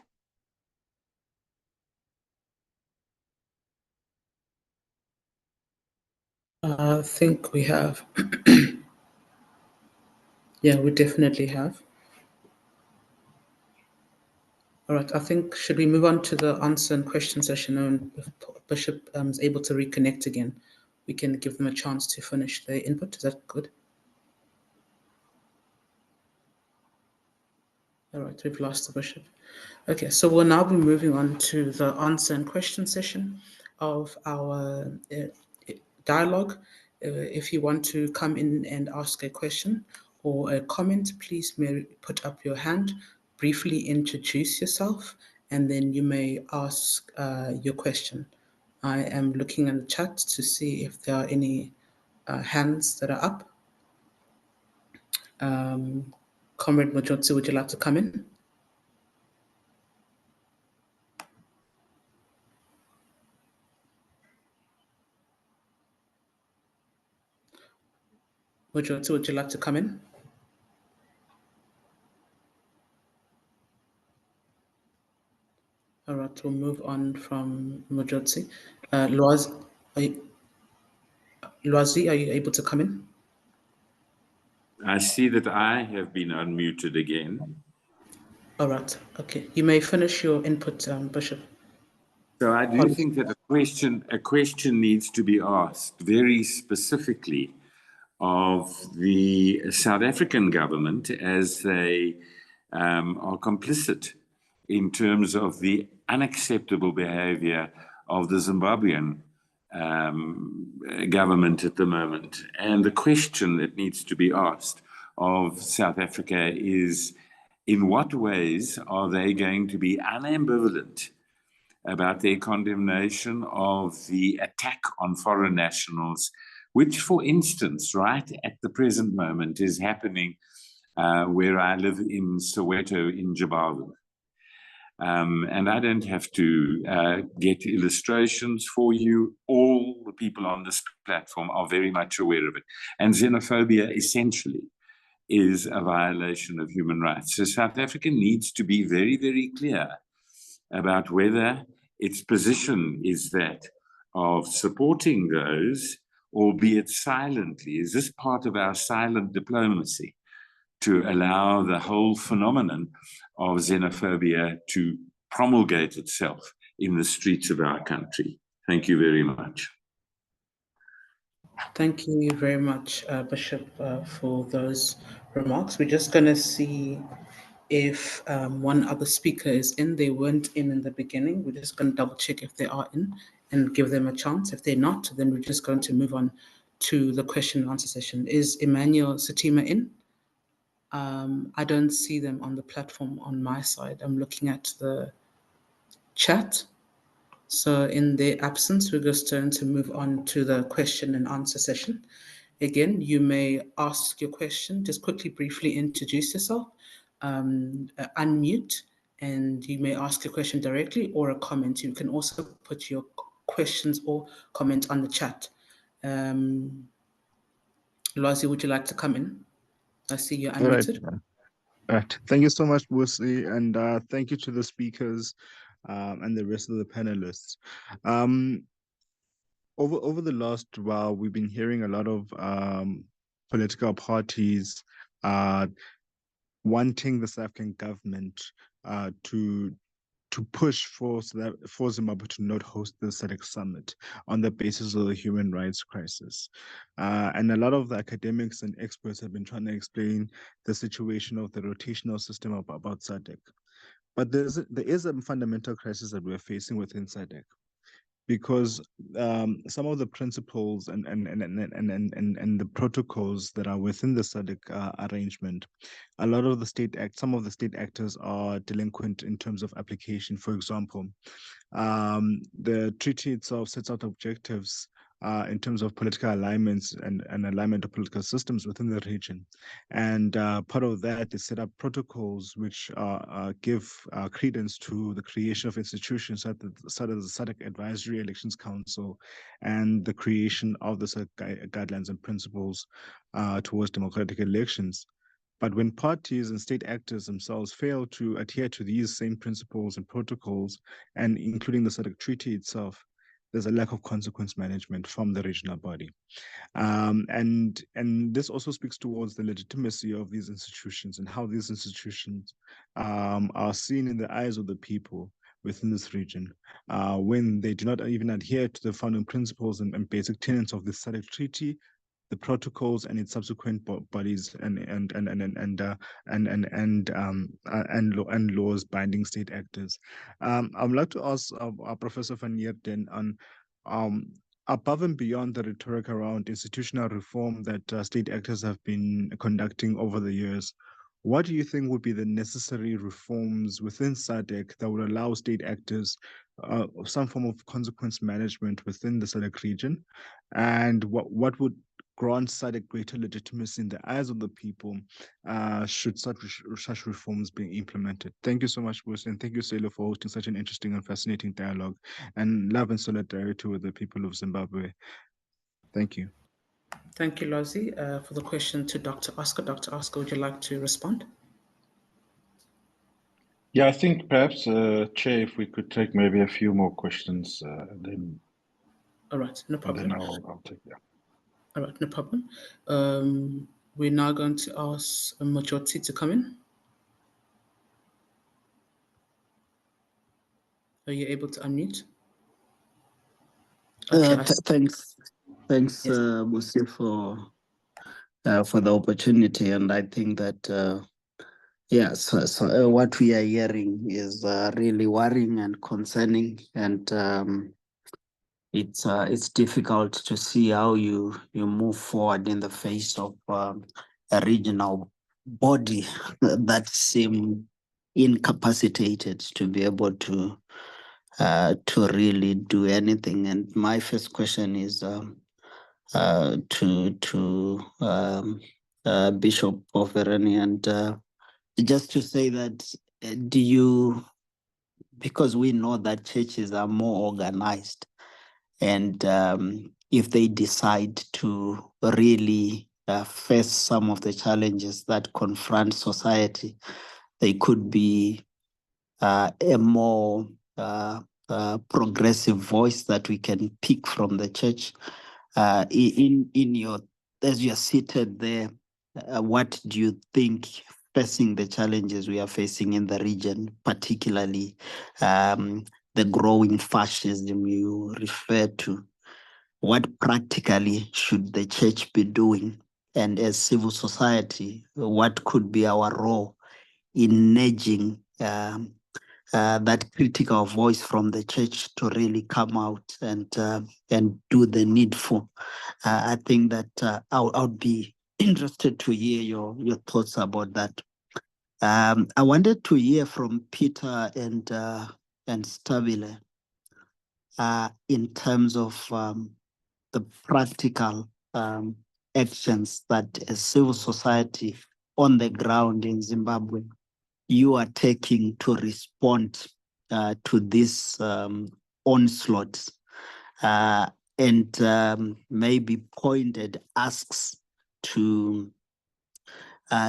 I think we have. Yeah, we definitely have. All right, I think, should we move on to the answer and question session? And if Bishop is able to reconnect again, we can give them a chance to finish their input. Is that good? All right, we've lost the Bishop. Okay, so we'll now be moving on to the answer and question session of our dialogue. If you want to come in and ask a question or a comment, please may put up your hand, briefly introduce yourself, and then you may ask your question. I am looking in the chat to see if there are any hands that are up. Comrade Mojotsi, would you like to come in? Mojotsi, would you like to come in? All right, we'll move on from Mojotsi. Loazi, are you able to come in? I see that I have been unmuted again. All right, okay. You may finish your input, Bishop. So I do think that a question needs to be asked very specifically of the South African government, as they are complicit in terms of the unacceptable behavior of the Zimbabwean government at the moment. And the question that needs to be asked of South Africa is, in what ways are they going to be unambivalent about their condemnation of the attack on foreign nationals, which, for instance, right at the present moment is happening where I live in Soweto in Zimbabwe. And I don't have to get illustrations for you. All the people on this platform are very much aware of it. And xenophobia essentially is a violation of human rights. So South Africa needs to be very, very clear about whether its position is that of supporting those, albeit silently. Is this part of our silent diplomacy to allow the whole phenomenon of xenophobia to promulgate itself in the streets of our country? Thank you very much. Thank you very much, Bishop, for those remarks. We're just going to see if one other speaker is in. They weren't in the beginning. We're just going to double check if they are in and give them a chance. If they're not, then we're just going to move on to the question and answer session. Is Emmanuel Satima in? I don't see them on the platform on my side. I'm looking at the chat. So in their absence, we're just going to move on to the question and answer session. Again, you may ask your question, just quickly, briefly introduce yourself, unmute, and you may ask a question directly or a comment. You can also put your questions or comment on the chat. Loazi, would you like to come in? I see you're unmuted. All right. Thank you so much, Busi, and thank you to the speakers and the rest of the panelists. Over the last while, we've been hearing a lot of political parties wanting the South African government to push for Zimbabwe to not host the SADC Summit on the basis of the human rights crisis. And a lot of the academics and experts have been trying to explain the situation of the rotational system about SADC. But there is a fundamental crisis that we're facing within SADC, because some of the principles and the protocols that are within the SADC arrangement, some of the state actors are delinquent in terms of application. For example, the treaty itself sets out objectives in terms of political alignments and alignment of political systems within the region. And part of that is set up protocols which give credence to the creation of institutions such as the SADC Advisory Elections Council and the creation of the SADC guidelines and principles towards democratic elections. But when parties and state actors themselves fail to adhere to these same principles and protocols, and including the SADC treaty itself, there's a lack of consequence management from the regional body. And this also speaks towards the legitimacy of these institutions and how these institutions are seen in the eyes of the people within this region, when they do not even adhere to the founding principles and basic tenets of the SADC Treaty, the protocols and its subsequent bodies and laws binding state actors. I would like to ask Professor van Heerden on above and beyond the rhetoric around institutional reform that state actors have been conducting over the years, what do you think would be the necessary reforms within SADC that would allow state actors some form of consequence management within the SADC region? And what would grant SADC greater legitimacy in the eyes of the people should such reforms be implemented? Thank you so much, Bruce, and thank you, Selo, for hosting such an interesting and fascinating dialogue, and love and solidarity with the people of Zimbabwe. Thank you. Thank you, Lozi, for the question to Dr. Oscar. Dr. Oscar, would you like to respond? Yeah, I think perhaps, Chair, if we could take maybe a few more questions, then. All right, no problem. Then I'll take that. All right, no problem. We're now going to ask Majoti to come in. Are you able to unmute? Okay, thanks, yes. Musi, for the opportunity. And I think that, so what we are hearing is really worrying and concerning. And it's difficult to see how you move forward in the face of a regional body that seem incapacitated to be able to really do anything. And my first question is to Bishop Poverani, and just to say that, because we know that churches are more organized, and if they decide to really face some of the challenges that confront society, they could be a more progressive voice that we can pick from the church. In your, as you are seated there, what do you think, facing the challenges we are facing in the region, particularly the growing fascism you refer to, what practically should the church be doing? And as civil society, what could be our role in nudging that critical voice from the church to really come out and do the needful? I think that I would be interested to hear your thoughts about that. I wanted to hear from Peter and Stabile in terms of the practical actions that a civil society on the ground in Zimbabwe you are taking to respond to this onslaught, and maybe pointed asks to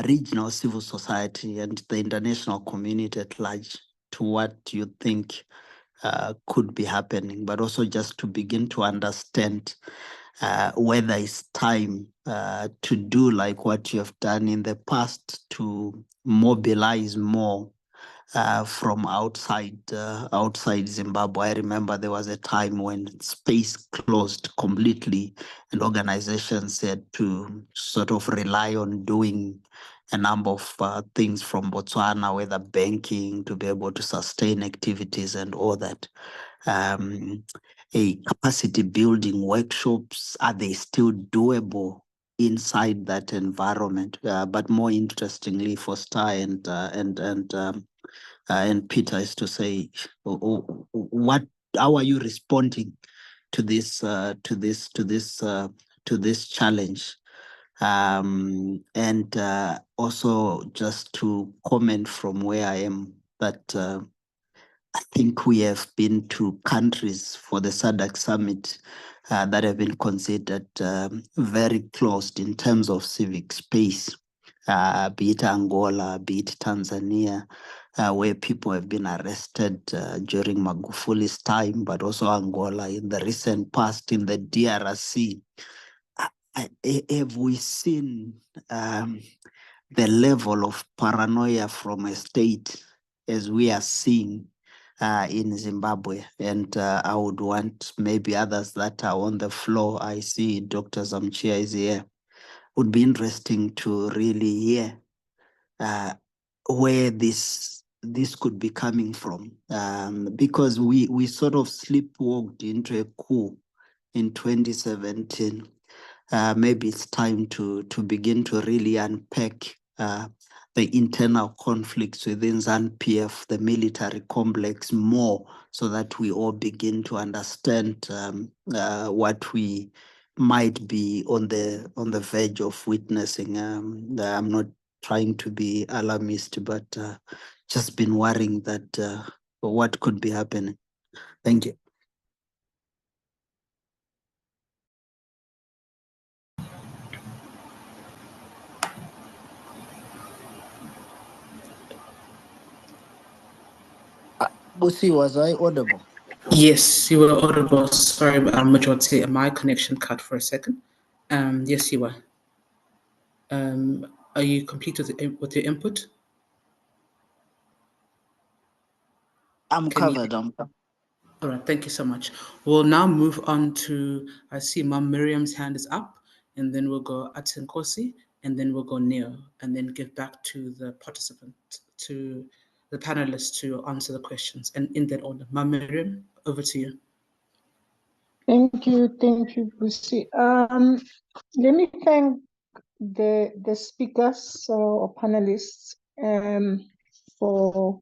regional civil society and the international community at large to what you think could be happening, but also just to begin to understand whether it's time to do like what you have done in the past, to mobilize more from outside Zimbabwe. I remember there was a time when space closed completely and organizations had to sort of rely on doing a number of things from Botswana, whether banking, to be able to sustain activities and all that. A capacity building workshops, are they still doable inside that environment? But more interestingly for Star and Peter is to say, how are you responding to this challenge? And also just to comment from where I am, that I think we have been to countries for the SADC Summit that have been considered very closed in terms of civic space, be it Angola, be it Tanzania, where people have been arrested during Magufuli's time, but also Angola in the recent past, in the DRC. Have we seen the level of paranoia from a state as we are seeing in Zimbabwe? And I would want maybe others that are on the floor. I see Dr. Zamchia is here. Would be interesting to really hear where this could be coming from, because we sort of sleepwalked into a coup in 2017. Maybe it's time to begin to really unpack the internal conflicts within ZANU-PF, the military complex, more, so that we all begin to understand what we might be on the verge of witnessing. I'm not trying to be alarmist, but just been worrying that what could be happening. Thank you. Busi, was I audible? Yes, you were audible. Sorry, majority, my connection cut for a second. Yes, you were. Are you complete with your input? I'm covered. All right, thank you so much. We'll now move on to, I see Mom Miriam's hand is up, and then we'll go Atinkosi, and then we'll go Neo, and then give back to the participant, to the panelists to answer the questions, and in that order. Mom Miriam, over to you. Thank you, Busi. Let me thank the speakers or panelists for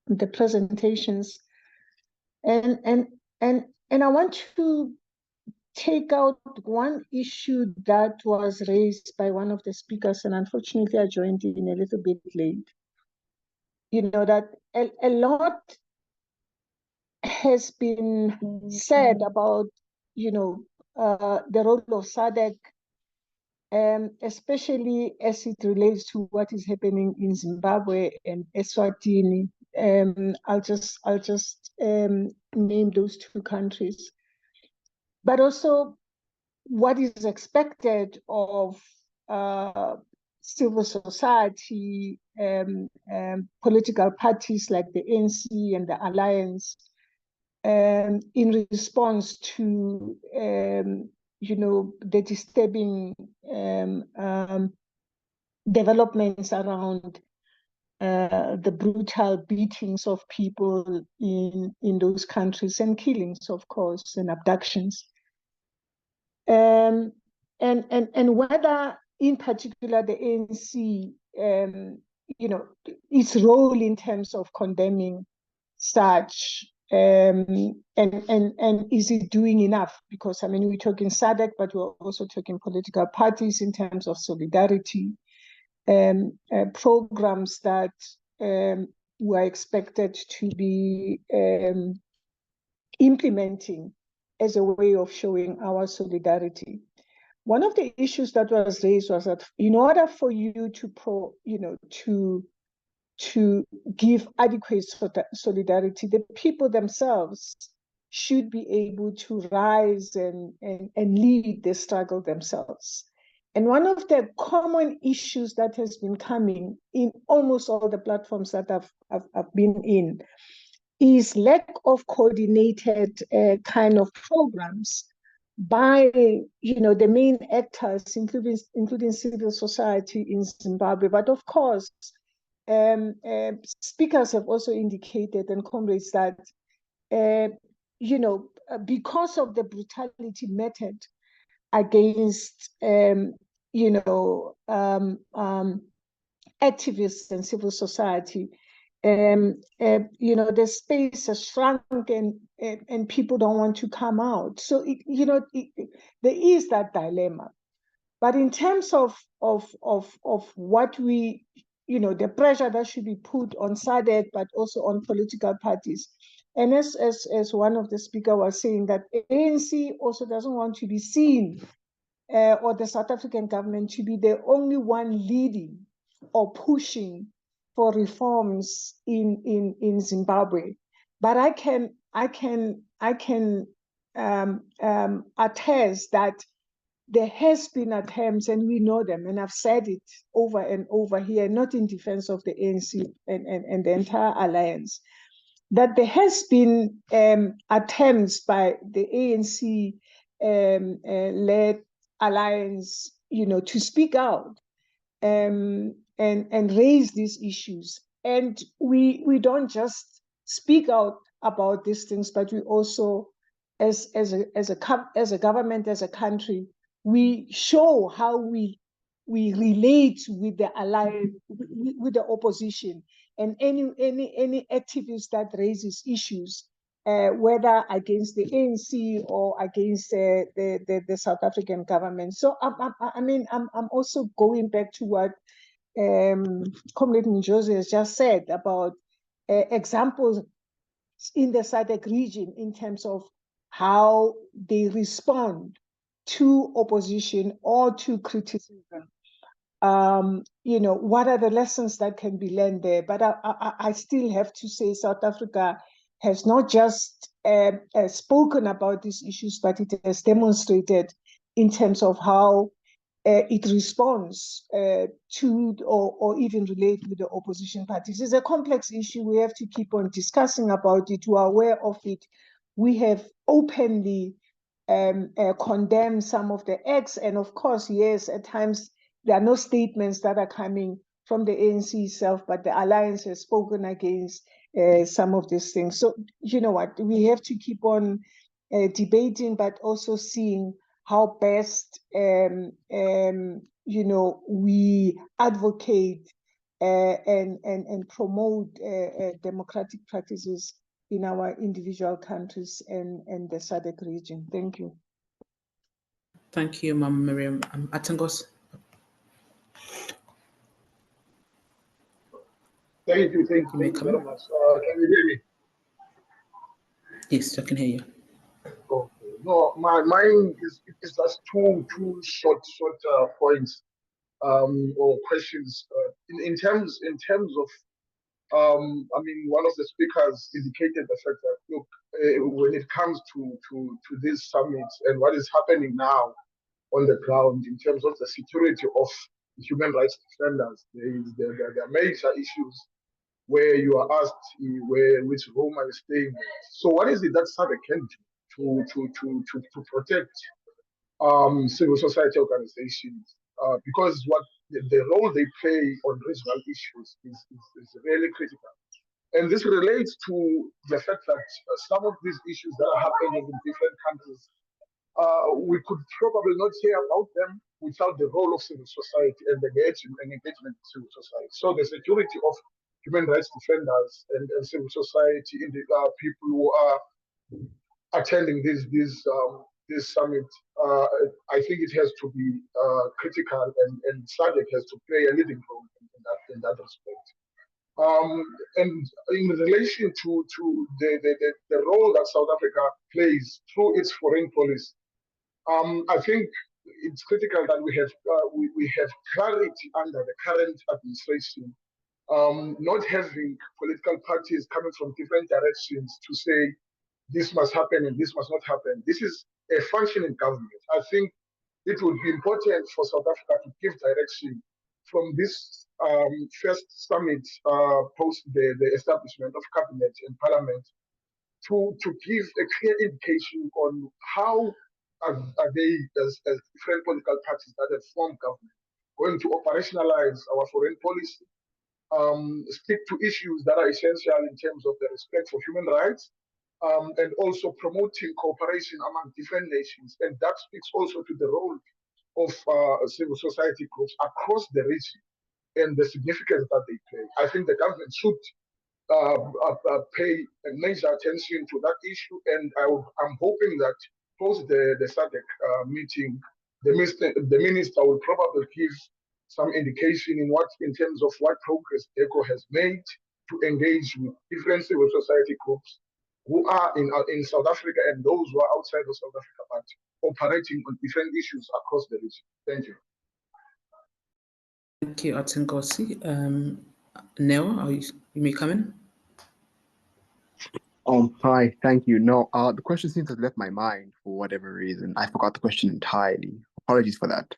the presentations, and I want to take out one issue that was raised by one of the speakers, and unfortunately I joined in a little bit late. You know, that a lot has been said about, you know, the role of SADC, especially as it relates to what is happening in Zimbabwe and Eswatini. I'll just name those two countries, but also what is expected of civil society, political parties like the ANC and the Alliance, in response to you know, the disturbing developments around the brutal beatings of people in those countries, and killings, of course, and abductions. And whether, in particular, the ANC, you know, its role in terms of condemning such, and is it doing enough? Because, I mean, we're talking SADC, but we're also talking political parties in terms of solidarity, programs that were expected to be implementing as a way of showing our solidarity. One of the issues that was raised was that in order for you to give adequate solidarity, the people themselves should be able to rise and lead the struggle themselves. And one of the common issues that has been coming in almost all the platforms that I've been in is lack of coordinated kind of programs by, you know, the main actors, including civil society in Zimbabwe. But of course, speakers have also indicated, and comrades, that you know, because of the brutality meted against you know, activists and civil society, you know, the space has shrunk, and people don't want to come out. So you know, there is that dilemma. But in terms of what we, you know, the pressure that should be put on SADC, but also on political parties, and as one of the speakers was saying, that ANC also doesn't want to be seen, or the South African government to be the only one leading or pushing for reforms in Zimbabwe, but I can attest that there has been attempts, and we know them, and I've said it over and over here, not in defense of the ANC and the entire alliance, that there has been attempts by the ANC led alliance, to speak out and raise these issues. And we don't just speak out about these things, but we also, as a government, as a country, we show how we relate with the alliance, with the opposition, and any activist that raises issues, whether against the ANC or against the South African government. So I'm also going back to what Comrade Njosi has just said about examples in the SADC region in terms of how they respond to opposition or to criticism. What are the lessons that can be learned there? But I still have to say South Africa has not just spoken about these issues, but it has demonstrated in terms of how it responds to or even relate with the opposition parties. It's a complex issue. We have to keep on discussing about it. We are aware of it. We have openly condemned some of the acts. And of course, yes, at times there are no statements that are coming from the ANC itself, but the alliance has spoken against some of these things. So, you know what, we have to keep on debating, but also seeing how best, we advocate and promote democratic practices in our individual countries and the SADC region. Thank you. Thank you, Ma'am Miriam. Atengos. Thank you very much. Can you hear me? Yes, I can hear you. Okay. No, mine is just two short points or questions. In terms of one of the speakers indicated the fact that look, when it comes to these summits and what is happening now on the ground in terms of the security of human rights defenders, there are major issues where you are asked which room are you staying in. So what is it that SADC can do to protect civil society organizations? Because what the role they play on regional issues is really critical. And this relates to the fact that some of these issues that are happening in different countries, we could probably not hear about them without the role of civil society and the engagement with civil society. So the security of human rights defenders and civil society in the people who are attending this summit, I think it has to be critical, and SADC has to play a leading role in that respect. And in relation to the role that South Africa plays through its foreign policy, I think it's critical that we have clarity under the current administration. Not having political parties coming from different directions to say this must happen and this must not happen. This is a functioning government. I think it would be important for South Africa to give direction from this first summit post the establishment of cabinet and parliament to give a clear indication on how are they as different political parties that have formed government going to operationalize our foreign policy, stick to issues that are essential in terms of the respect for human rights, and also promoting cooperation among different nations. And that speaks also to the role of civil society groups across the region and the significance that they play. I think the government should pay major attention to that issue, and I'm hoping that post the SADC meeting, the minister will probably give some indication in terms of what progress ECO has made to engage with different civil society groups who are in South Africa and those who are outside of South Africa, but operating on different issues across the region. Thank you. Thank you, Atengosi. Neo, you may come in. Hi, thank you. No, the question seems to have left my mind for whatever reason. I forgot the question entirely. Apologies for that.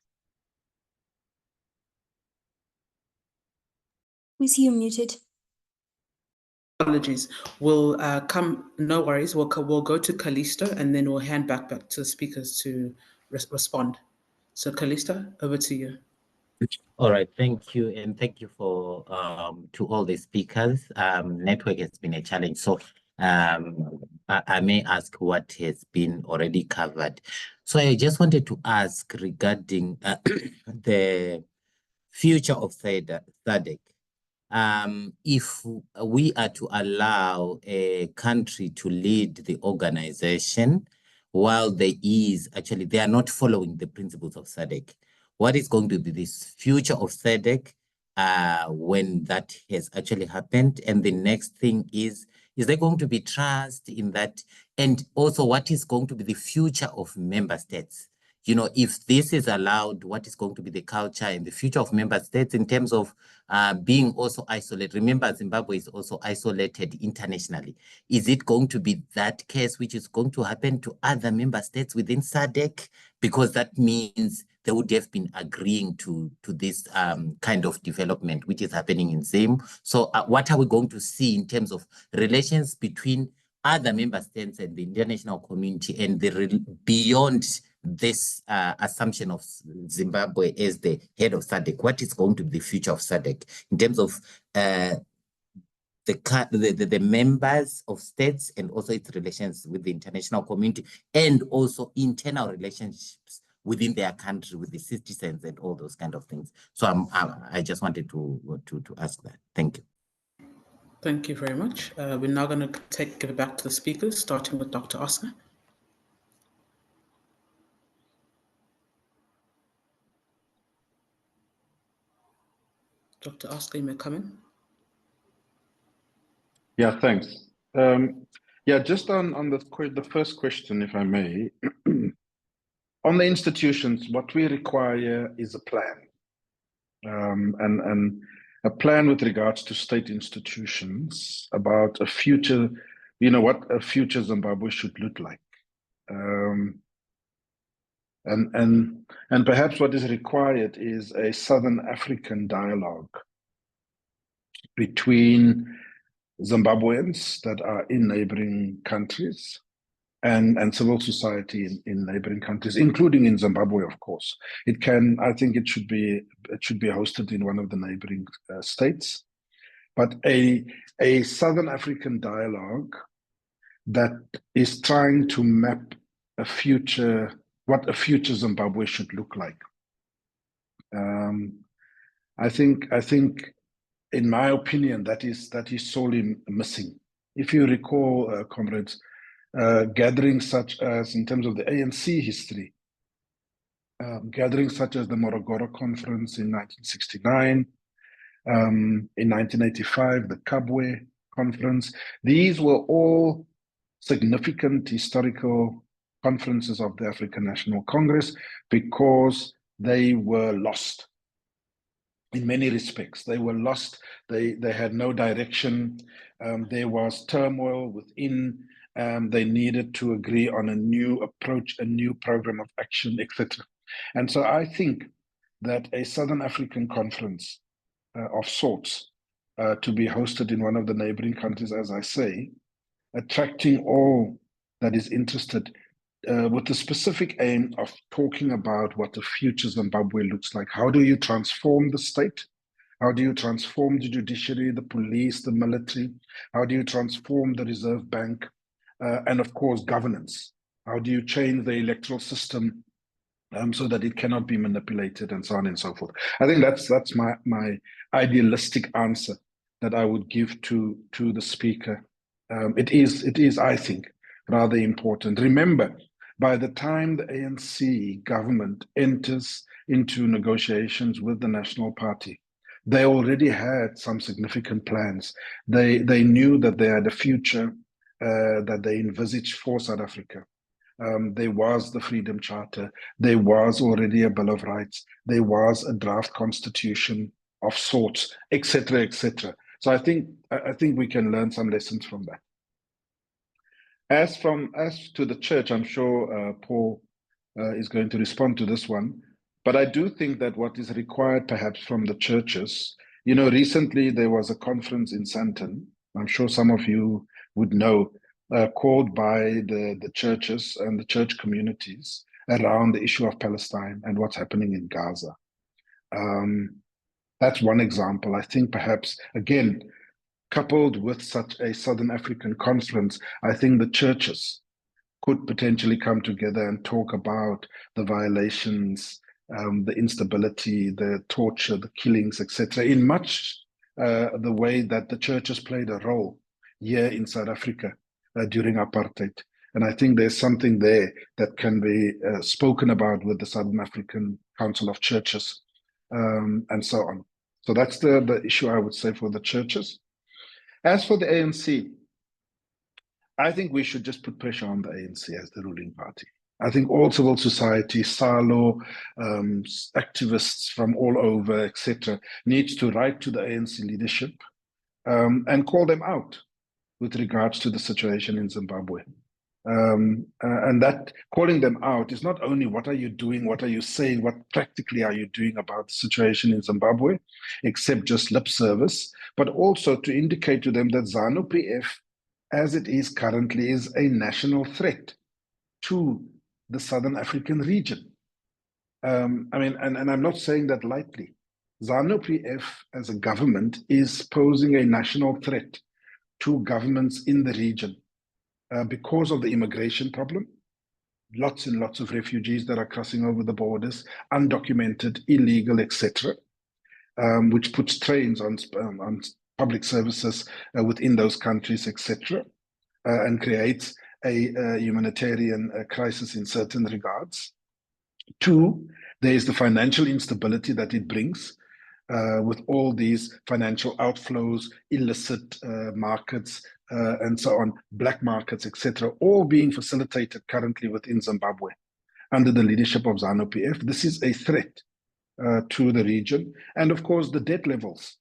We see you muted. Apologies. We'll no worries. We'll go to Callisto and then we'll hand back to the speakers to respond. So Callisto, over to you. All right, thank you. And thank you for to all the speakers. Network has been a challenge. So I may ask what has been already covered. So I just wanted to ask regarding the future of SADC. If we are to allow a country to lead the organization, while they are not following the principles of SADC, what is going to be this future of SADC when that has actually happened? And the next thing is there going to be trust in that? And also, what is going to be the future of member states? You know, if this is allowed, what is going to be the culture and the future of member states in terms of being also isolated? Remember, Zimbabwe is also isolated internationally. Is it going to be that case which is going to happen to other member states within SADC? Because that means they would have been agreeing to this kind of development which is happening in Zim. So what are we going to see in terms of relations between other member states and the international community and beyond this assumption of Zimbabwe as the head of SADC? What is going to be the future of SADC in terms of the members of states and also its relations with the international community and also internal relationships within their country with the citizens and all those kind of things? So I just wanted to ask that. Thank you. Thank you very much. We're now going to give it back to the speakers, starting with Dr. Oscar. Dr. Oscar, you may come in. Yeah, thanks. Yeah, just on the first question, if I may, on the institutions, what we require is a plan, and a plan with regards to state institutions about a future, what a future Zimbabwe should look like. And perhaps what is required is a Southern African dialogue between Zimbabweans that are in neighboring countries and civil society in neighboring countries, including in Zimbabwe, of course. I think it should be hosted in one of the neighboring states, but a Southern African dialogue that is trying to map what a future Zimbabwe should look like. I think, in my opinion, that is sorely missing. If you recall, comrades, gatherings such as, in terms of the ANC history, gatherings such as the Morogoro Conference in 1969, in 1985, the Kabwe Conference, these were all significant historical conferences of the African National Congress because they were lost. In many respects, they were lost. They had no direction. There was turmoil within. They needed to agree on a new approach, a new program of action, etc. And so I think that a Southern African conference of sorts to be hosted in one of the neighboring countries, as I say, attracting all that is interested with the specific aim of talking about what the future Zimbabwe looks like. How do you transform the state? How do you transform the judiciary, the police, the military? How do you transform the Reserve Bank? And of course, governance. How do you change the electoral system so that it cannot be manipulated, and so on and so forth? I think that's my idealistic answer that I would give to the speaker. It is, I think, rather important. Remember, by the time the ANC government enters into negotiations with the National Party, they already had some significant plans. They knew that they had a future that they envisaged for South Africa. There was the Freedom Charter. There was already a Bill of Rights. There was a draft constitution. of sorts, etc., etc. So I think we can learn some lessons from that. As to the church, I'm sure Paul is going to respond to this one, but I do think that what is required perhaps from the churches, you know, recently there was a conference in Sandton, I'm sure some of you would know, called by the churches and the church communities around the issue of Palestine and what's happening in Gaza. That's one example. I think perhaps, again, coupled with such a Southern African conference, I think the churches could potentially come together and talk about the violations, the instability, the torture, the killings, etc., in much the way that the churches played a role here in South Africa during apartheid. And I think there's something there that can be spoken about with the Southern African Council of Churches and so on. So that's the issue I would say for the churches. As for the ANC, I think we should just put pressure on the ANC as the ruling party. I think all civil society, SALO, activists from all over, etc., needs to write to the ANC leadership and call them out with regards to the situation in Zimbabwe. And that calling them out is not only what are you doing, what are you saying, what practically are you doing about the situation in Zimbabwe, except just lip service, but also to indicate to them that ZANU-PF, as it is currently, is a national threat to the Southern African region. I mean, and I'm not saying that lightly. ZANU-PF as a government is posing a national threat to governments in the region. Because of the immigration problem, lots and lots of refugees that are crossing over the borders, undocumented, illegal, etc., which puts strains on public services within those countries, etc., and creates a humanitarian crisis in certain regards. Two, there is the financial instability that it brings with all these financial outflows, illicit markets, and so on, black markets, etc., all being facilitated currently within Zimbabwe under the leadership of ZANU-PF. This is a threat to the region. And of course, the debt levels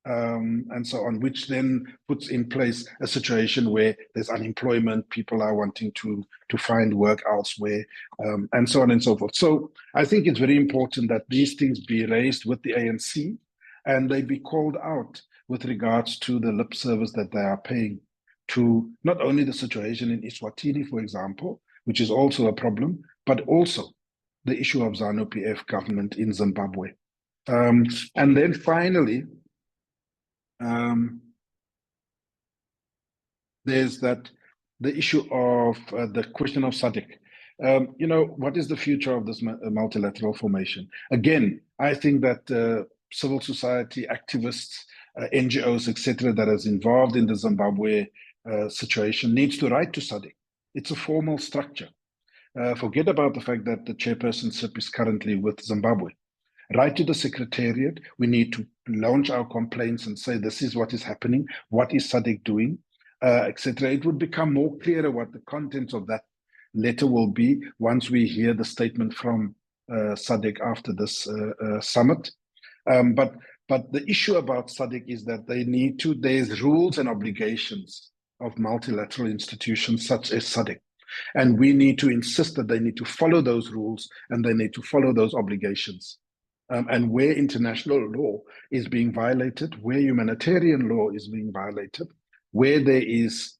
and so on, which then puts in place a situation where there's unemployment, people are wanting to find work elsewhere, and so on and so forth. So I think it's very important that these things be raised with the ANC and they be called out with regards to the lip service that they are paying to not only the situation in Eswatini, for example, which is also a problem, but also the issue of ZANU-PF government in Zimbabwe. And then finally, there's the issue of the question of SADC. You know, what is the future of this multilateral formation? Again, I think that civil society activists, NGOs, etc., that is involved in the Zimbabwe situation needs to write to SADC. It's a formal structure. Forget about the fact that the chairpersonship is currently with Zimbabwe. Write to the secretariat. We need to launch our complaints and say this is what is happening, what is SADC doing, etc. It would become more clearer what the contents of that letter will be once we hear the statement from SADC after this summit. But the issue about SADC is that there's rules and obligations of multilateral institutions such as SADC. And we need to insist that they need to follow those rules and they need to follow those obligations. And where international law is being violated, where humanitarian law is being violated, where there is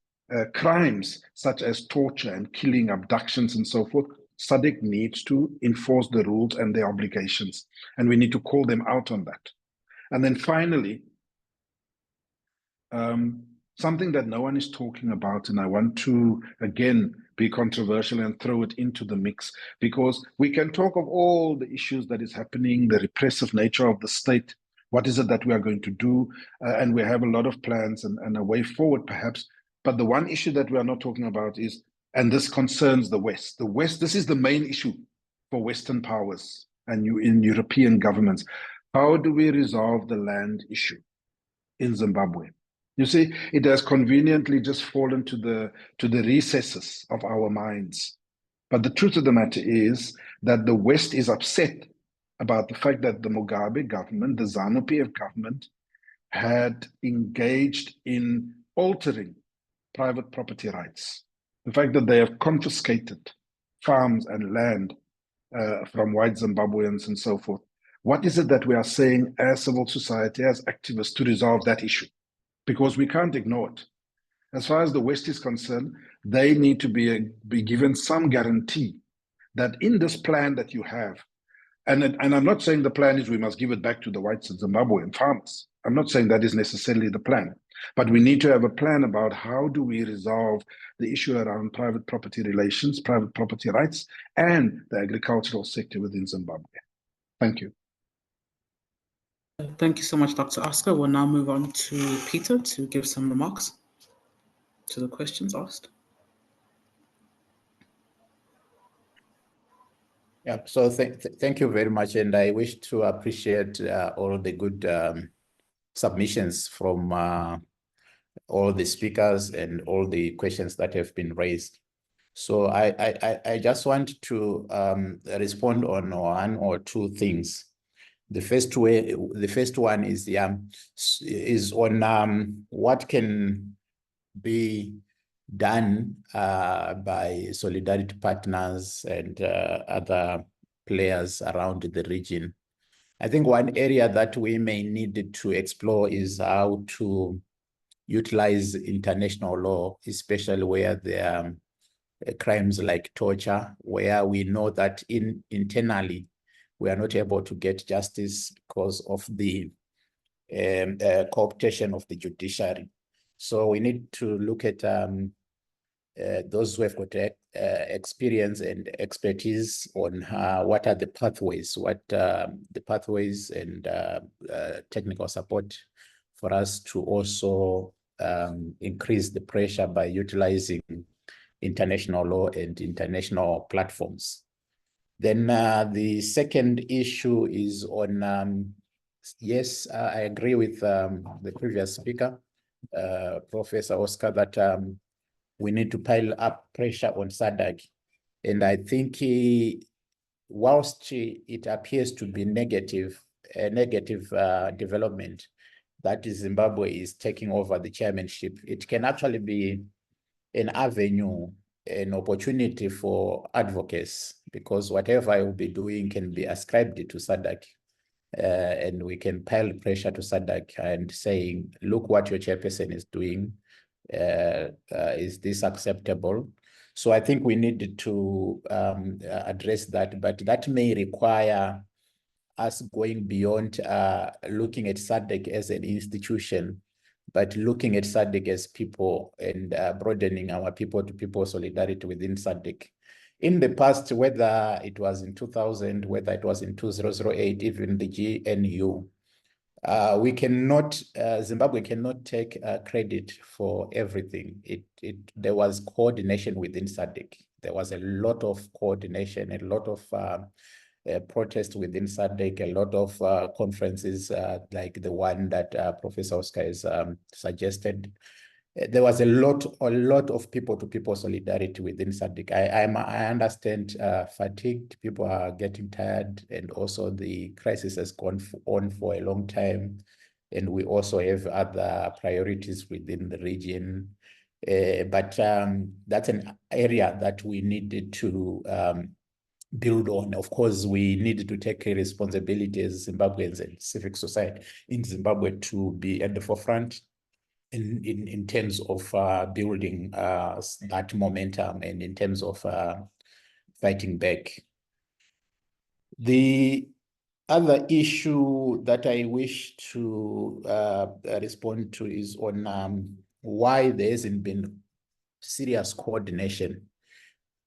crimes such as torture and killing, abductions and so forth, SADC needs to enforce the rules and their obligations. And we need to call them out on that. And then finally, something that no one is talking about, and I want to, again, be controversial and throw it into the mix, because we can talk of all the issues that is happening, the repressive nature of the state, what is it that we are going to do, and we have a lot of plans and a way forward perhaps, but the one issue that we are not talking about is, and this concerns the West. The West, this is the main issue for Western powers and in European governments. How do we resolve the land issue in Zimbabwe? You see, it has conveniently just fallen to the recesses of our minds. But the truth of the matter is that the West is upset about the fact that the Mugabe government, the ZANU-PF government, had engaged in altering private property rights. The fact that they have confiscated farms and land from white Zimbabweans and so forth. What is it that we are saying as civil society, as activists, to resolve that issue? Because we can't ignore it. As far as the West is concerned, they need to be given some guarantee that in this plan that you have, and I'm not saying the plan is we must give it back to the white Zimbabwean farmers. I'm not saying that is necessarily the plan, but we need to have a plan about how do we resolve the issue around private property relations, private property rights, and the agricultural sector within Zimbabwe. Thank you. Thank you so much, Dr. Oscar. We'll now move on to Peter to give some remarks to the questions asked. Yeah, so thank you very much. And I wish to appreciate all the good submissions from all the speakers and all the questions that have been raised. So I just want to respond on one or two things. The first one is on what can be done by solidarity partners and other players around the region. I think one area that we may need to explore is how to utilize international law, especially where there are crimes like torture, where we know that internally we are not able to get justice because of the cooptation of the judiciary. So we need to look at those who have got experience and expertise on what are the pathways, and technical support for us to also increase the pressure by utilizing international law and international platforms. Then the second issue is on, yes, I agree with the previous speaker, Professor Oscar, that we need to pile up pressure on SADC. And I think whilst it appears to be a negative development that Zimbabwe is taking over the chairmanship, it can actually be an avenue, an opportunity for advocates, because whatever I will be doing can be ascribed to SADC. And we can pile pressure to SADC and saying, look what your chairperson is doing. Is this acceptable? So I think we need to address that, but that may require us going beyond looking at SADC as an institution, but looking at SADC as people and broadening our people-to-people solidarity within SADC. In the past, whether it was in 2000, whether it was in 2008, even the GNU, we cannot, Zimbabwe cannot take credit for everything. There was coordination within SADC. There was a lot of coordination, a lot of protest within SADC, a lot of conferences like the one that Professor Oscar has suggested. There was a lot of people-to-people solidarity within SADC. I understand fatigued, people are getting tired, and also the crisis has gone on for a long time. And we also have other priorities within the region. But that's an area that we needed to build on. Of course, we need to take a responsibility as Zimbabweans and civic society in Zimbabwe to be at the forefront in terms of building that momentum and in terms of fighting back. The other issue that I wish to respond to is on why there hasn't been serious coordination.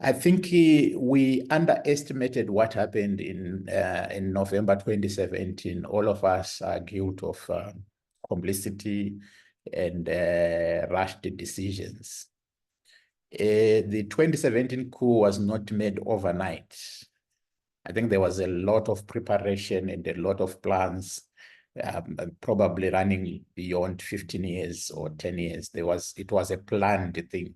I think we underestimated what happened in November 2017. All of us are guilty of complicity and rushed decisions. The 2017 coup was not made overnight. I think there was a lot of preparation and a lot of plans, probably running beyond 15 years or 10 years. It was a planned thing.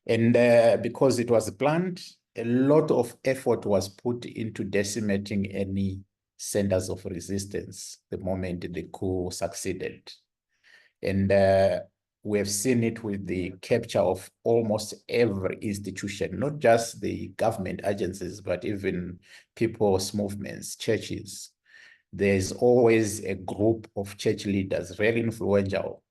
And because it was planned, a lot of effort was put into decimating any centers of resistance the moment the coup succeeded. And we have seen it with the capture of almost every institution, not just the government agencies, but even people's movements, churches. There's always a group of church leaders, very influential,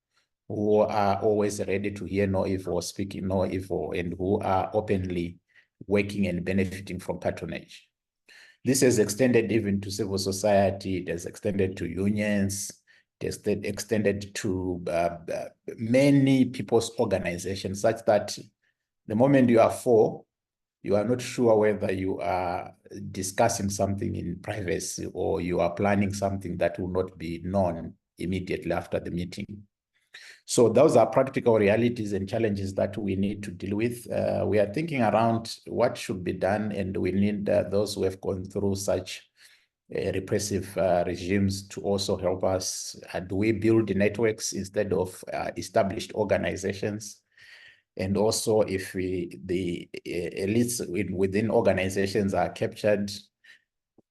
who are always ready to hear no evil, speaking no evil, and who are openly working and benefiting from patronage. This has extended even to civil society, it has extended to unions, it has extended to many people's organizations, such that the moment you are for, you are not sure whether you are discussing something in privacy or you are planning something that will not be known immediately after the meeting. So those are practical realities and challenges that we need to deal with. We are thinking around what should be done, and we need those who have gone through such repressive regimes to also help us. Do we build networks instead of established organizations? And also, if the elites within organizations are captured,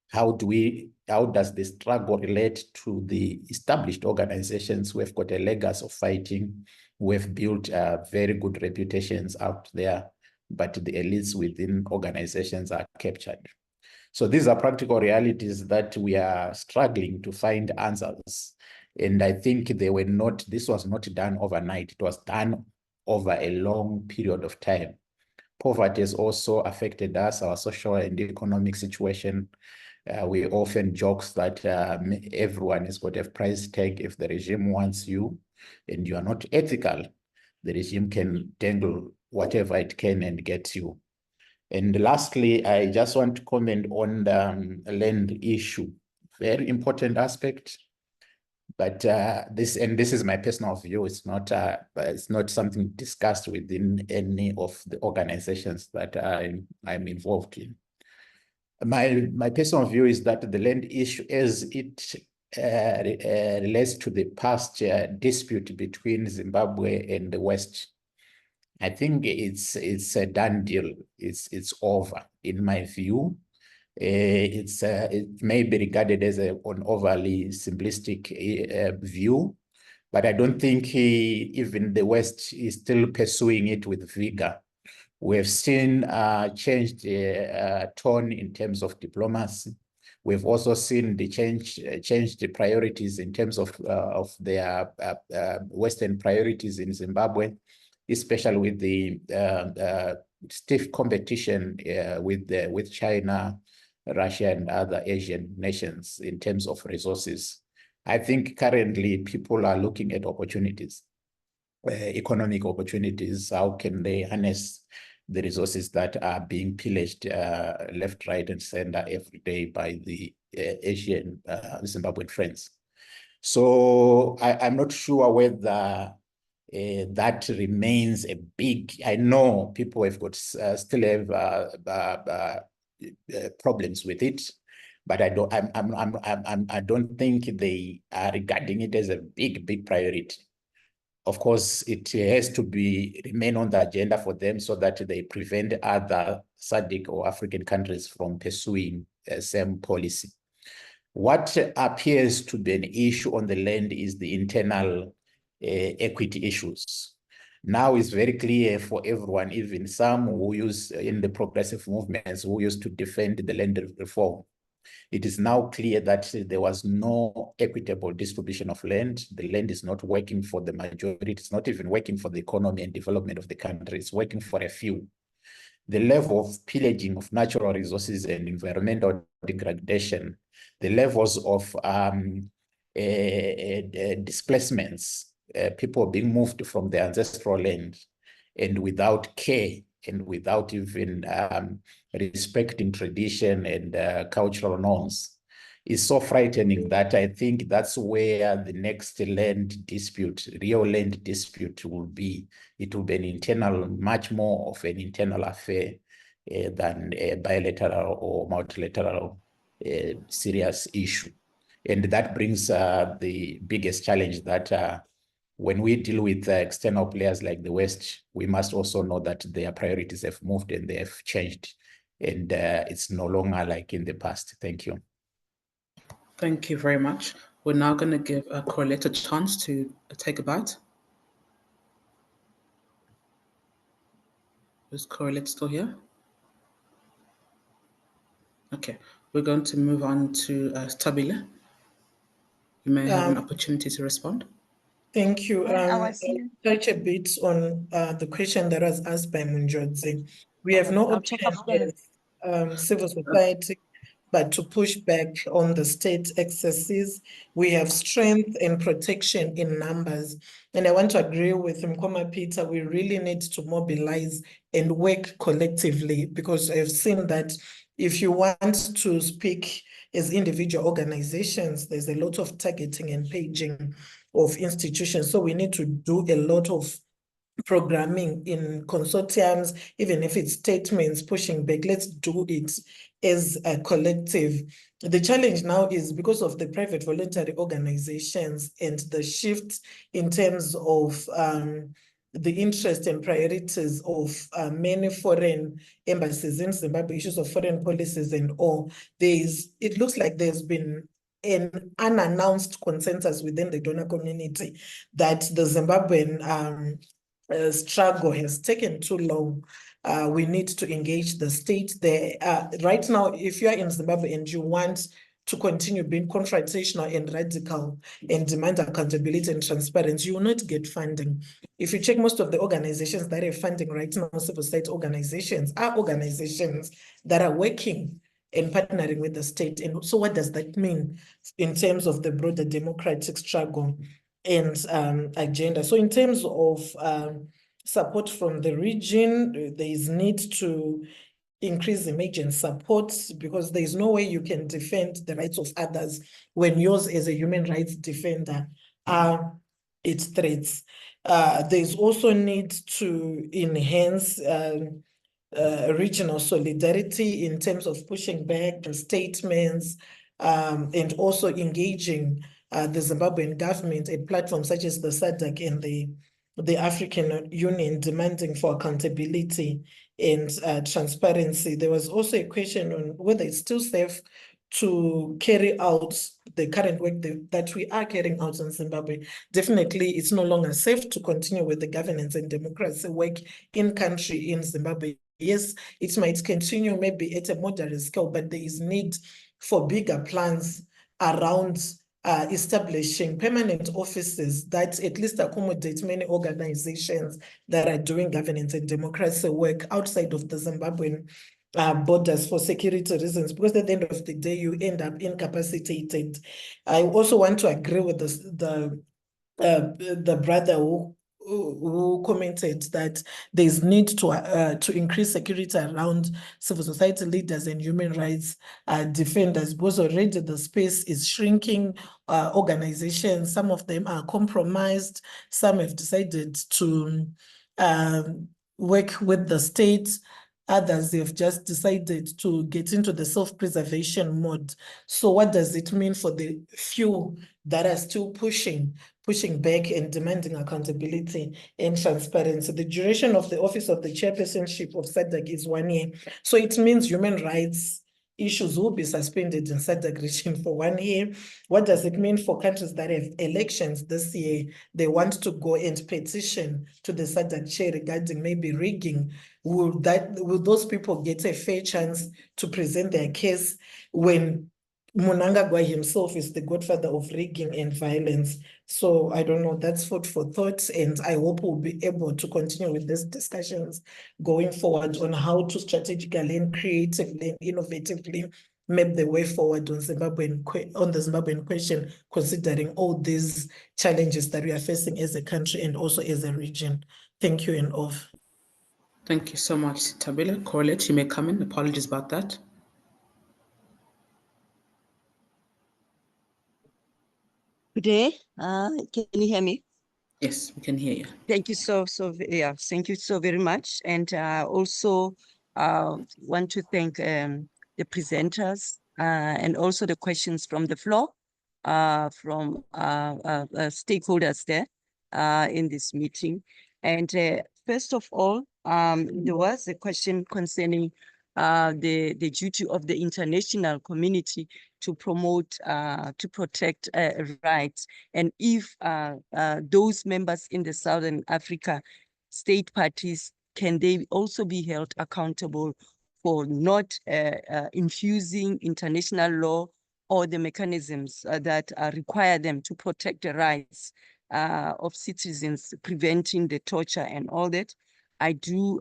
how does the struggle relate to the established organizations who have got a legacy of fighting, who have built very good reputations out there, but the elites within organizations are captured? So these are practical realities that we are struggling to find answers. And I think this was not done overnight. It was done over a long period of time. Poverty has also affected us, our social and economic situation. We often joke that everyone has got a price tag. If the regime wants you and you are not ethical, the regime can dangle whatever it can and get you. And lastly, I just want to comment on the land issue. Very important aspect. But this is my personal view. It's not something discussed within any of the organizations that I'm involved in. My personal view is that the land issue, as it relates to the past dispute between Zimbabwe and the West, I think it's a done deal. It's over, in my view. It may be regarded as an overly simplistic view, but I don't think even the West is still pursuing it with vigor. We have seen changed tone in terms of diplomacy. We've also seen the changed priorities in terms of their Western priorities in Zimbabwe, especially with the stiff competition with China, Russia, and other Asian nations in terms of resources. I think currently people are looking at opportunities, economic opportunities. How can they harness the resources that are being pillaged left, right, and center every day by the Asian Zimbabwean friends? So I'm not sure whether that remains a big. I know people have got still have problems with it, but I don't think they are regarding it as a big priority. Of course, it has to remain on the agenda for them so that they prevent other SADC or African countries from pursuing the same policy. What appears to be an issue on the land is the internal equity issues. Now it's very clear for everyone, even some who use in the progressive movements who used to defend the land reform. It is now clear that there was no equitable distribution of land. The land is not working for the majority. It's not even working for the economy and development of the country. It's working for a few. The level of pillaging of natural resources and environmental degradation, the levels of displacements, people being moved from their ancestral land and without care and without even respecting tradition and cultural norms is so frightening that I think that's where the next land dispute, real land dispute will be. It will be an internal, much more of an internal affair than a bilateral or multilateral serious issue. And that brings the biggest challenge that when we deal with external players like the West, we must also know that their priorities have moved and they have changed. and it's no longer like in the past. Thank you. Thank you very much. We're now going to give Correlette a chance to take a bite. Is Correlette still here? Okay, we're going to move on to Tabile. You may have an opportunity to respond. Thank you. I was here. Touch a bit on the question that was asked by Munjodzi. We have no option as civil society but to push back on the state excesses. We have strength and protection in numbers. And I want to agree with Mkoma Peter, we really need to mobilize and work collectively, because I've seen that if you want to speak as individual organizations, there's a lot of targeting and paging of institutions. So we need to do a lot of programming in consortiums, even if it's statements pushing back. Let's do it as a collective. The challenge now is because of the private voluntary organizations and the shift in terms of the interest and priorities of many foreign embassies in Zimbabwe, issues of foreign policies and all. It looks like there's been an unannounced consensus within the donor community that the Zimbabwean struggle has taken too long. We need to engage the state there. Right now, if you are in Zimbabwe and you want to continue being confrontational and radical and demand accountability and transparency, you will not get funding. If you check most of the organizations that are funding right now, civil society organizations, are organizations that are working and partnering with the state. And so what does that mean in terms of the broader democratic struggle and agenda? So in terms of support from the region, there is need to increase emergent support, because there is no way you can defend the rights of others when yours as a human rights defender are its threats. There's also need to enhance regional solidarity in terms of pushing back the statements and also engaging the Zimbabwean government, a platform such as the SATUCC and the African Union, demanding for accountability and transparency. There was also a question on whether it's still safe to carry out the current work that we are carrying out in Zimbabwe. Definitely, it's no longer safe to continue with the governance and democracy work in country in Zimbabwe. Yes, it might continue maybe at a moderate scale, but there is need for bigger plans around establishing permanent offices that at least accommodate many organizations that are doing governance and democracy work outside of the Zimbabwean borders for security reasons, because at the end of the day, you end up incapacitated. I also want to agree with the brother who commented that there's need to increase security around civil society leaders and human rights defenders, because already the space is shrinking. Organizations, some of them are compromised, some have decided to work with the state. Others have just decided to get into the self-preservation mode. So what does it mean for the few that are still pushing back and demanding accountability and transparency? The duration of the office of the chairpersonship of SATUCC is 1 year. So it means human rights issues will be suspended in SATUCC region for 1 year. What does it mean for countries that have elections this year? They want to go and petition to the SATUCC chair regarding maybe rigging. Will those people get a fair chance to present their case when Mnangagwa himself is the godfather of rigging and violence? So I don't know, that's food for thought, and I hope we'll be able to continue with these discussions going forward on how to strategically and creatively and innovatively map the way forward on the Zimbabwean question, considering all these challenges that we are facing as a country and also as a region. Thank you, and off. Thank you so much, Tabile. Correlette, you may come in. Apologies about that. Good day. Can you hear me? Yes, we can hear you. Thank you thank you so very much. And also want to thank the presenters and also the questions from the floor from stakeholders there in this meeting. And first of all, there was a question concerning the duty of the international community to promote, to protect rights. And if those members in the Southern Africa state parties, can they also be held accountable for not infusing international law or the mechanisms that require them to protect the rights of citizens, preventing the torture and all that. I do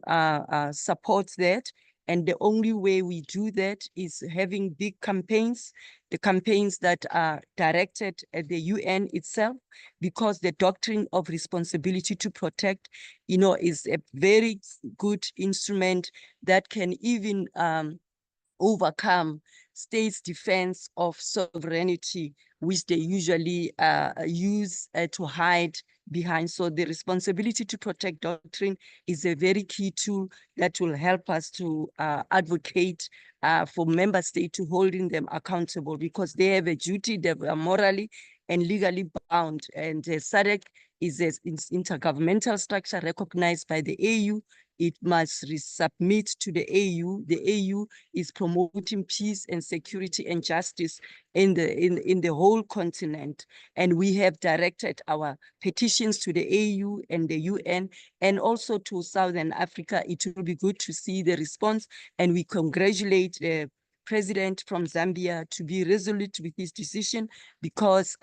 support that. And the only way we do that is having big campaigns, the campaigns that are directed at the UN itself, because the doctrine of responsibility to protect, you know, is a very good instrument that can even overcome states' defense of sovereignty, which they usually use to hide behind. So the responsibility to protect doctrine is a very key tool that will help us to advocate for member states to holding them accountable, because they have a duty, they are morally and legally bound. And SADC is an intergovernmental structure recognized by the AU. It must resubmit to the AU. The AU is promoting peace and security and justice in the whole continent. And we have directed our petitions to the AU and the UN and also to Southern Africa. It will be good to see the response, and we congratulate the president from Zambia to be resolute with his decision, because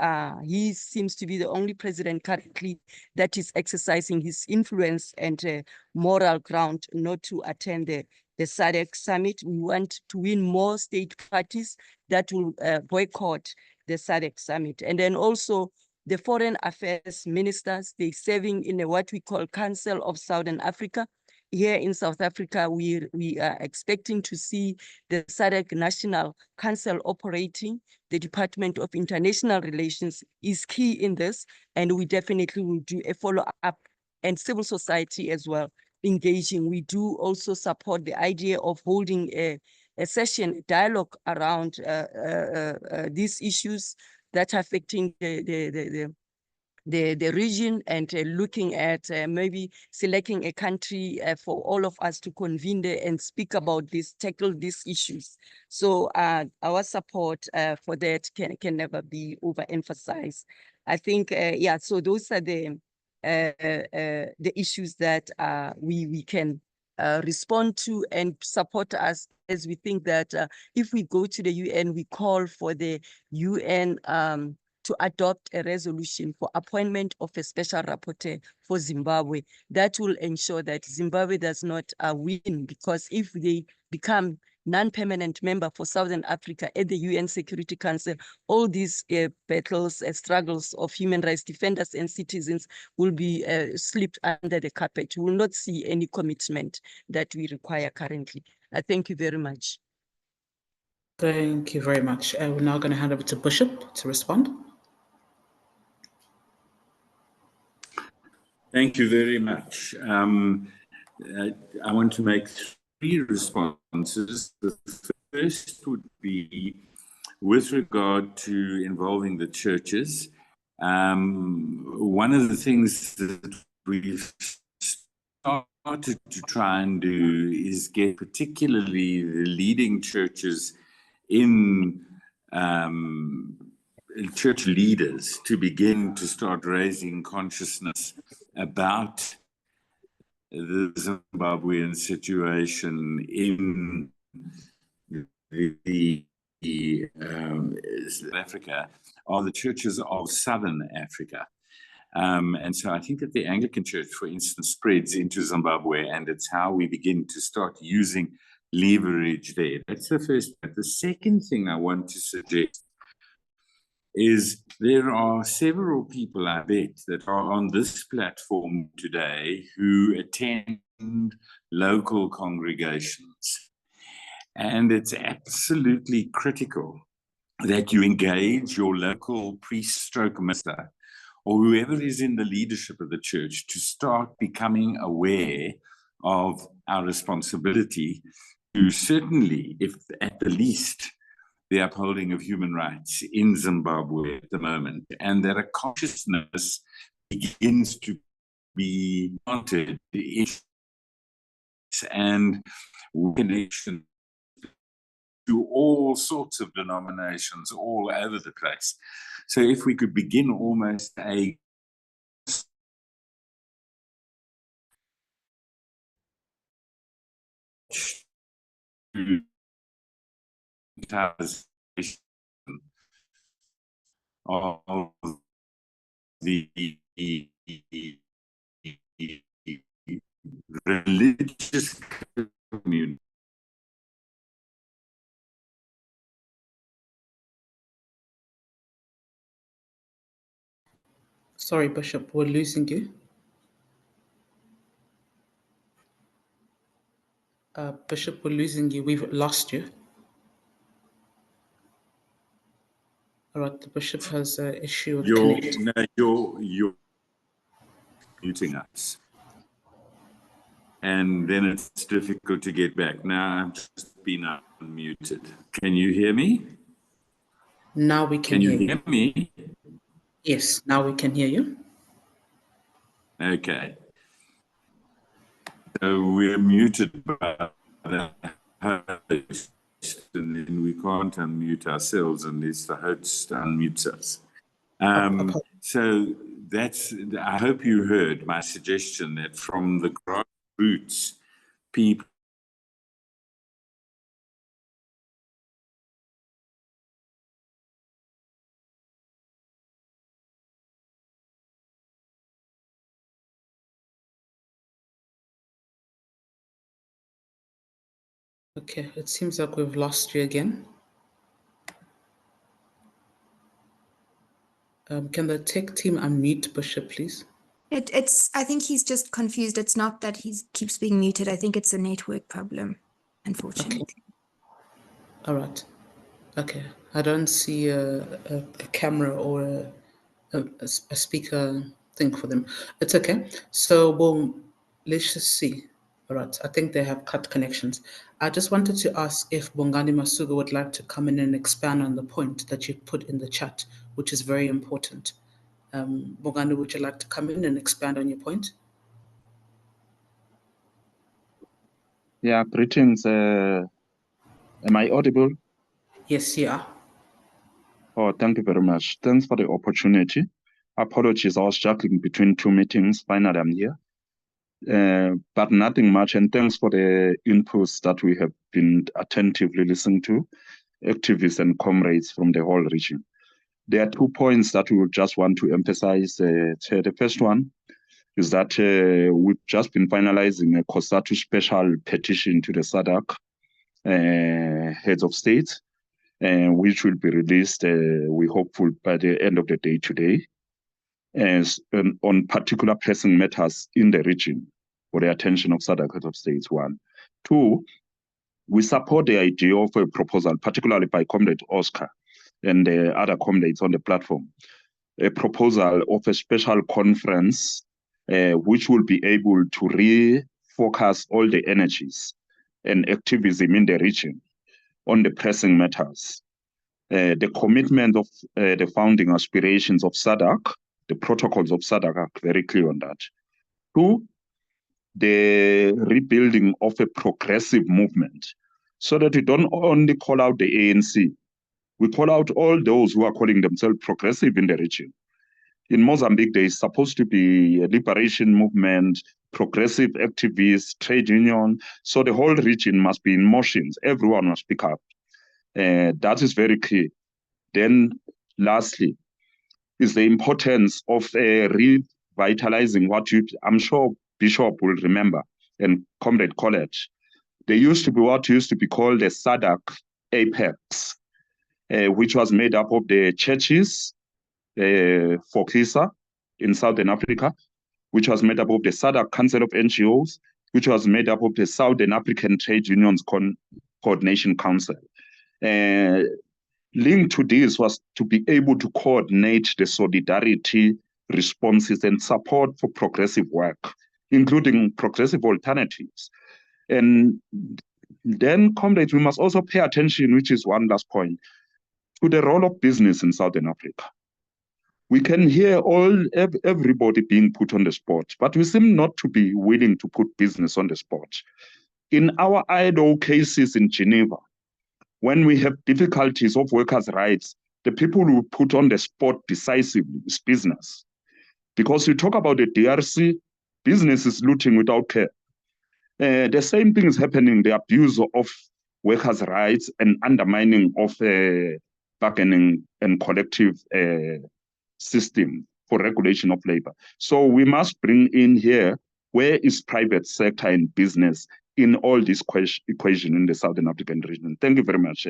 he seems to be the only president currently that is exercising his influence and moral ground not to attend the SADC summit. We want to win more state parties that will boycott the SADC summit. And then also the foreign affairs ministers, they're serving in what we call Council of Southern Africa. Here in South Africa, we are expecting to see the SADC National Council operating. The Department of International Relations is key in this, and we definitely will do a follow-up, and civil society as well engaging. We do also support the idea of holding a session, a dialogue around these issues that are affecting the region, and looking at maybe selecting a country for all of us to convene there and speak about this, tackle these issues. So our support for that can never be overemphasized. I think, yeah, so those are the issues that we can respond to and support us, as we think that if we go to the UN, we call for the UN to adopt a resolution for appointment of a special rapporteur for Zimbabwe. That will ensure that Zimbabwe does not win, because if they become non-permanent member for Southern Africa at the UN Security Council, all these battles, struggles of human rights defenders and citizens will be slipped under the carpet. We will not see any commitment that we require currently. Thank you very much. Thank you very much. We're now going to hand over to Bishop to respond. Thank you very much. I want to make 3 responses. The first would be with regard to involving the churches. One of the things that we've started to try and do is get particularly the leading churches in church leaders to begin to start raising consciousness about the Zimbabwean situation in Africa, are the churches of Southern Africa. And so I think that the Anglican Church, for instance, spreads into Zimbabwe, and it's how we begin to start using leverage there. That's the first. The second thing I want to suggest is there are several people, I bet, that are on this platform today who attend local congregations. And it's absolutely critical that you engage your local priest stroke minister or whoever is in the leadership of the church to start becoming aware of our responsibility to certainly, if at the least, the upholding of human rights in Zimbabwe at the moment, and that a consciousness begins to be planted and connection to all sorts of denominations all over the place. So if we could begin almost a of the religious community. Sorry, Bishop, we're losing you. Bishop, we're losing you. We've lost you. All right, the bishop has an issue with connecting. No, you're muting us. And then it's difficult to get back. Now I've just been unmuted. Can you hear me? Now we can hear you. Can you hear me? Yes, now we can hear you. Okay. So we're muted by the host, and then we can't unmute ourselves unless the host unmutes us. So that's, I hope you heard my suggestion that from the grassroots, people Okay, it seems like we've lost you again. Can the tech team unmute Bishop, please? I think he's just confused. It's not that he keeps being muted. I think it's a network problem, unfortunately. Okay. All right. Okay. I don't see a camera or a speaker thing for them. It's okay. So let's just see. All right. I think they have cut connections. I just wanted to ask if Bongani Masuga would like to come in and expand on the point that you put in the chat, which is very important. Bongani, would you like to come in and expand on your point? Yeah, greetings. Am I audible? Yes, you are. Oh, thank you very much. Thanks for the opportunity. Apologies, I was juggling between two meetings. Finally, I'm here. But nothing much. And thanks for the inputs that we have been attentively listening to, activists and comrades from the whole region. There are 2 points that we would just want to emphasize. The first one is that we've just been finalizing a COSATU special petition to the SADC heads of state, which will be released, we hopeful, by the end of the day today, on particular pressing matters in the region for the attention of SADC heads of states, 1. 2, we support the idea of a proposal, particularly by Comrade Oscar and the other comrades on the platform, a proposal of a special conference which will be able to refocus all the energies and activism in the region on the pressing matters. The commitment of the founding aspirations of SADC, the protocols of SADC are very clear on that. 2, the rebuilding of a progressive movement, so that we don't only call out the ANC, we call out all those who are calling themselves progressive in the region. In Mozambique, there is supposed to be a liberation movement, progressive activists, trade union. So the whole region must be in motion. Everyone must pick up. That is very clear. Then lastly, is the importance of revitalizing what I'm sure Bishop will remember, and Comrade College. There used to be what used to be called the SADC Apex, which was made up of the churches for CISA in Southern Africa, which was made up of the SADC Council of NGOs, which was made up of the Southern African Trade Unions Coordination Council. Linked to this was to be able to coordinate the solidarity responses and support for progressive work, including progressive alternatives. And then, comrades, we must also pay attention, which is one last point, to the role of business in Southern Africa. We can hear everybody being put on the spot, but we seem not to be willing to put business on the spot. In our ILO cases in Geneva, when we have difficulties of workers' rights, the people who put on the spot decisively is business. Because we talk about the DRC, business is looting without care. The same thing is happening, the abuse of workers' rights and undermining of bargaining and collective system for regulation of labor. So we must bring in here, where is private sector and business in all this equation in the Southern African region? Thank you very much.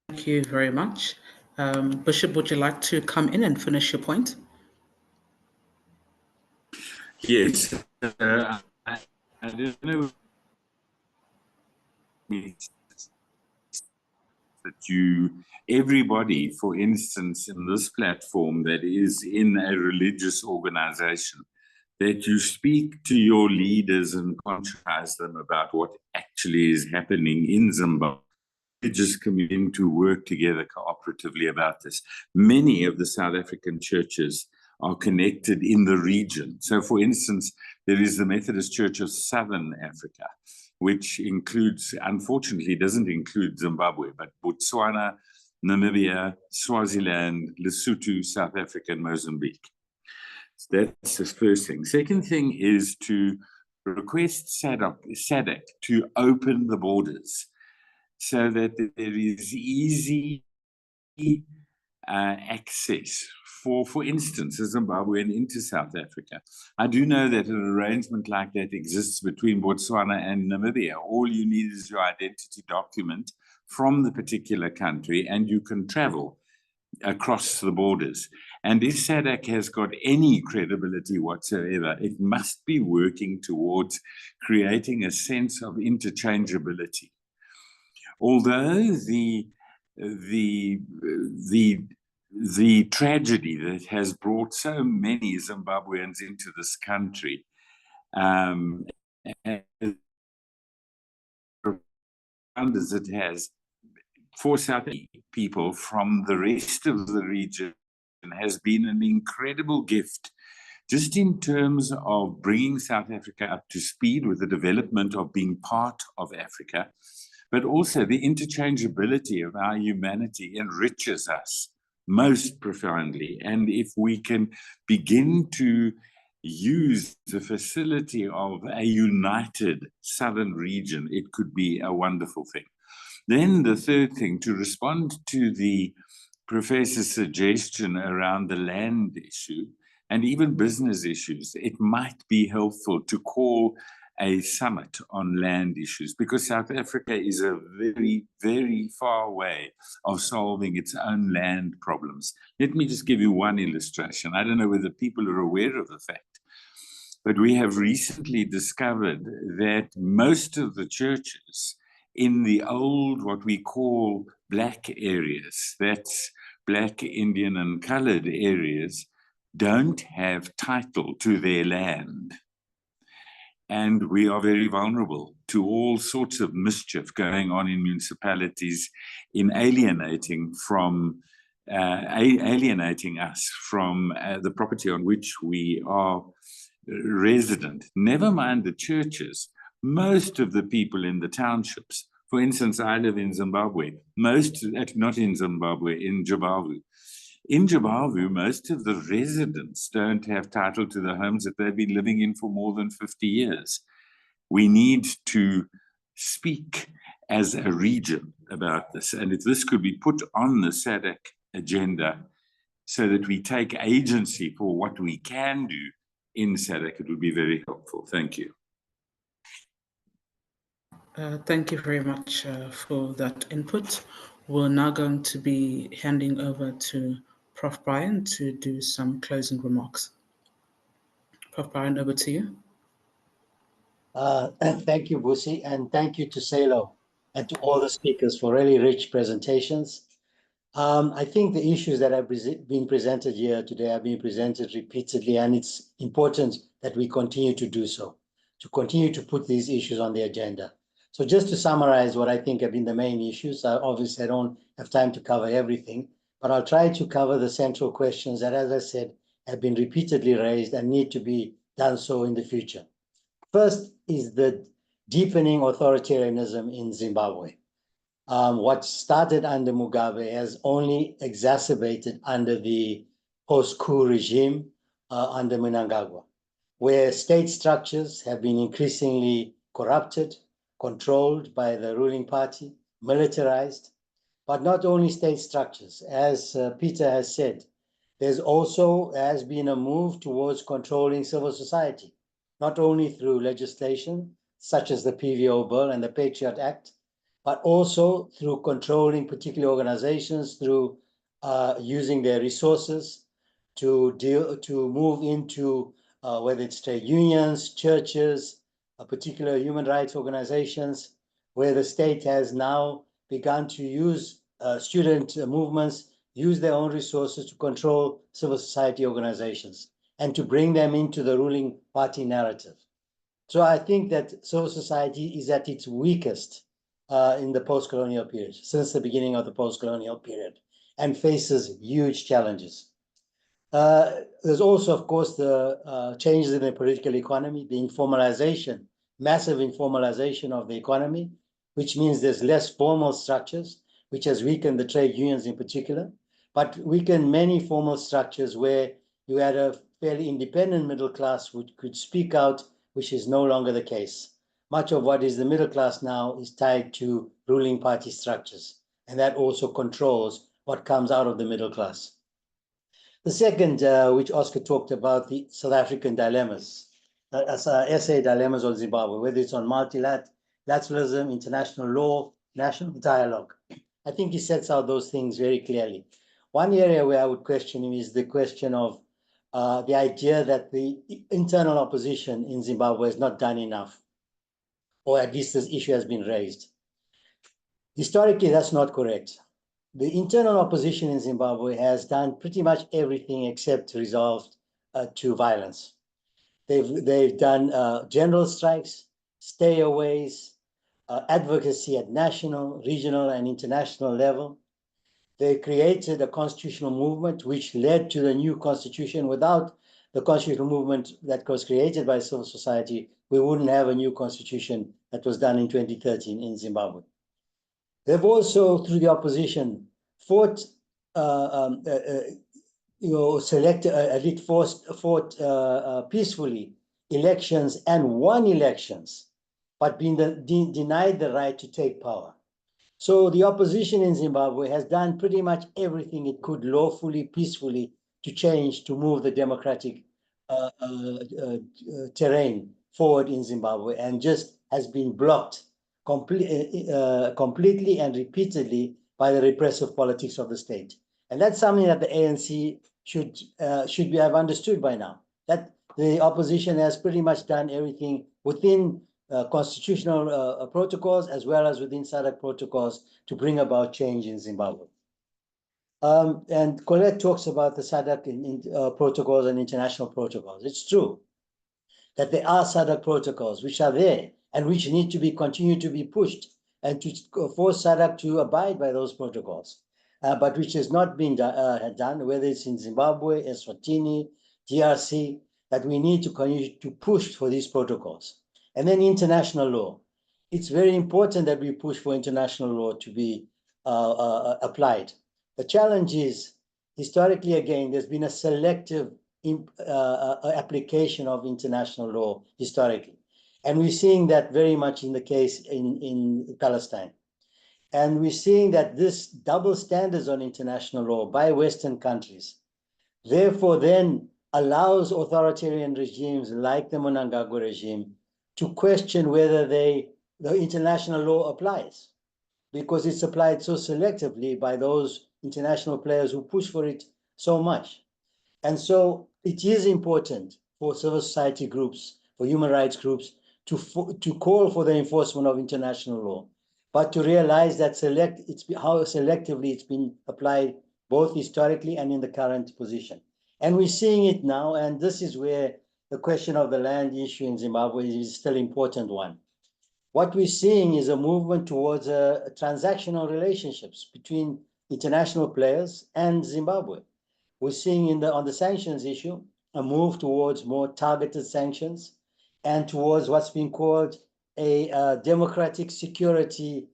Thank you very much. Bishop, would you like to come in and finish your point? Yes. I don't know that everybody, for instance, in this platform that is in a religious organization, that you speak to your leaders and conscientize them about what actually is happening in Zimbabwe. Religious community to work together cooperatively about this. Many of the South African churches are connected in the region. So, for instance, there is the Methodist Church of Southern Africa, which includes, unfortunately, doesn't include Zimbabwe, but Botswana, Namibia, Swaziland, Lesotho, South Africa, and Mozambique. So that's the first thing. Second thing is to request SADC to open the borders so that there is easy access for instance, a Zimbabwean into South Africa. I do know that an arrangement like that exists between Botswana and Namibia. All you need is your identity document from the particular country and you can travel across the borders. And if SADC has got any credibility whatsoever, it must be working towards creating a sense of interchangeability. Although the tragedy that has brought so many Zimbabweans into this country as it has for South African people from the rest of the region has been an incredible gift, just in terms of bringing South Africa up to speed with the development of being part of Africa, but also the interchangeability of our humanity enriches us most profoundly. And if we can begin to use the facility of a united southern region, it could be a wonderful thing. Then the third thing, to respond to the professor's suggestion around the land issue and even business issues, it might be helpful to call a summit on land issues, because South Africa is a very, very far way of solving its own land problems. Let me just give you one illustration. I don't know whether people are aware of the fact, but we have recently discovered that most of the churches in the old, what we call black areas, that's black, Indian, and colored areas, don't have title to their land. And we are very vulnerable to all sorts of mischief going on in municipalities in alienating us from the property on which we are resident. Never mind the churches. Most of the people in the townships, for instance, I live in Zimbabwe, not in Zimbabwe, in Zimbabwe. In Zimbabwe, most of the residents don't have title to the homes that they've been living in for more than 50 years. We need to speak as a region about this. And if this could be put on the SADC agenda so that we take agency for what we can do in SADC, it would be very helpful. Thank you. Thank you very much for that input. We're now going to be handing over to Prof. Brian to do some closing remarks. Prof. Brian, over to you. Thank you, Busi, and thank you to Selo and to all the speakers for really rich presentations. I think the issues that have been presented here today have been presented repeatedly, and it's important that we continue to do so, to continue to put these issues on the agenda. So just to summarize what I think have been the main issues, obviously I don't have time to cover everything, but I'll try to cover the central questions that, as I said, have been repeatedly raised and need to be done so in the future. First is the deepening authoritarianism in Zimbabwe. What started under Mugabe has only exacerbated under the post-coup regime under Mnangagwa, where state structures have been increasingly corrupted, controlled by the ruling party, militarized, but not only state structures. As Peter has said, there's also has been a move towards controlling civil society, not only through legislation, such as the PVO bill and the Patriot Act, but also through controlling particular organizations, through using their resources to move into whether it's trade unions, churches, particular human rights organizations, where the state has now begun to use student movements, use their own resources to control civil society organizations and to bring them into the ruling party narrative. So I think that civil society is at its weakest in the post-colonial period, since the beginning of the post-colonial period, and faces huge challenges. There's also, of course, the changes in the political economy, the informalization, massive informalization of the economy, which means there's less formal structures, which has weakened the trade unions in particular, but weakened many formal structures where you had a fairly independent middle class which could speak out, which is no longer the case. Much of what is the middle class now is tied to ruling party structures, and that also controls what comes out of the middle class. The second, which Oscar talked about, the South African dilemmas, essay dilemmas on Zimbabwe, whether it's on multilateralism, international law, national dialogue. I think he sets out those things very clearly. One area where I would question him is the question of the idea that the internal opposition in Zimbabwe has not done enough, or at least this issue has been raised. Historically, that's not correct. The internal opposition in Zimbabwe has done pretty much everything except resolved to violence. They've done general strikes, stayaways, advocacy at national, regional, and international level. They created a constitutional movement which led to the new constitution. Without the constitutional movement that was created by civil society, we wouldn't have a new constitution that was done in 2013 in Zimbabwe. They've also, through the opposition, fought, peacefully elections and won elections, but been denied the right to take power. So the opposition in Zimbabwe has done pretty much everything it could lawfully, peacefully to change, to move the democratic terrain forward in Zimbabwe, and just has been blocked completely and repeatedly by the repressive politics of the state. And that's something that the ANC should have understood by now, that the opposition has pretty much done everything within constitutional protocols as well as within SADC protocols to bring about change in Zimbabwe. And Colette talks about the SADC protocols and international protocols. It's true that there are SADC protocols which are there and which need to be continued to be pushed and to force SADC to abide by those protocols, but which has not been done, whether it's in Zimbabwe, Eswatini, DRC, that we need to continue to push for these protocols. And then international law. It's very important that we push for international law to be applied. The challenge is, historically, again, there's been a selective application of international law historically. And we're seeing that very much in the case in Palestine. And we're seeing that this double standards on international law by Western countries, therefore then allows authoritarian regimes like the Mnangagwa regime to question whether the international law applies, because it's applied so selectively by those international players who push for it so much. And so it is important for civil society groups, for human rights groups, to call for the enforcement of international law, but to realize that how selectively it's been applied both historically and in the current position. And we're seeing it now, and this is where the question of the land issue in Zimbabwe is still an important one. What we're seeing is a movement towards transactional relationships between international players and Zimbabwe. We're seeing on the sanctions issue a move towards more targeted sanctions and towards what's being called a democratic security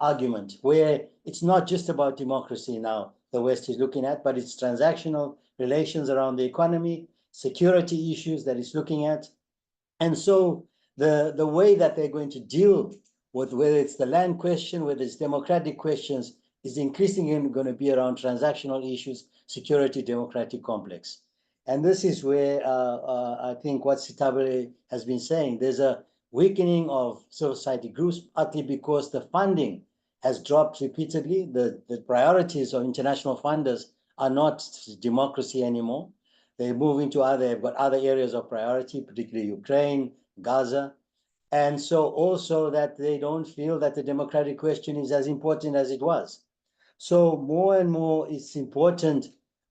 argument, where it's not just about democracy now the West is looking at, but it's transactional relations around the economy, security issues that it's looking at. And so the way that they're going to deal with, whether it's the land question, whether it's democratic questions, is increasingly going to be around transactional issues, security, democratic complex. And this is where I think what Sitabele has been saying, there's a weakening of civil society groups, partly because the funding has dropped repeatedly. The priorities of international funders are not democracy anymore. They're moving to they've got other areas of priority, particularly Ukraine, Gaza. And so also that they don't feel that the democratic question is as important as it was. So more and more it's important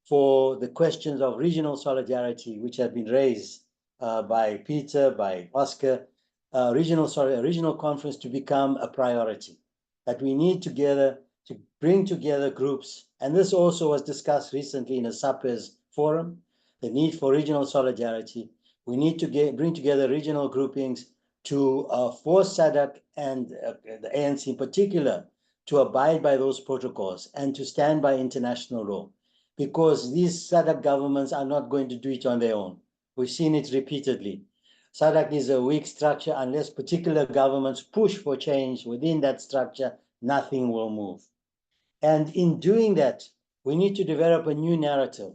for the questions of regional solidarity, which have been raised by Peter, by Oscar, regional conference to become a priority. That we need together to bring together groups. And this also was discussed recently in a SAPES forum, the need for regional solidarity. We need to bring together regional groupings to force SADC and the ANC in particular to abide by those protocols and to stand by international law, because these SADC governments are not going to do it on their own. We've seen it repeatedly. SADC is a weak structure. Unless particular governments push for change within that structure, nothing will move. And in doing that, we need to develop a new narrative,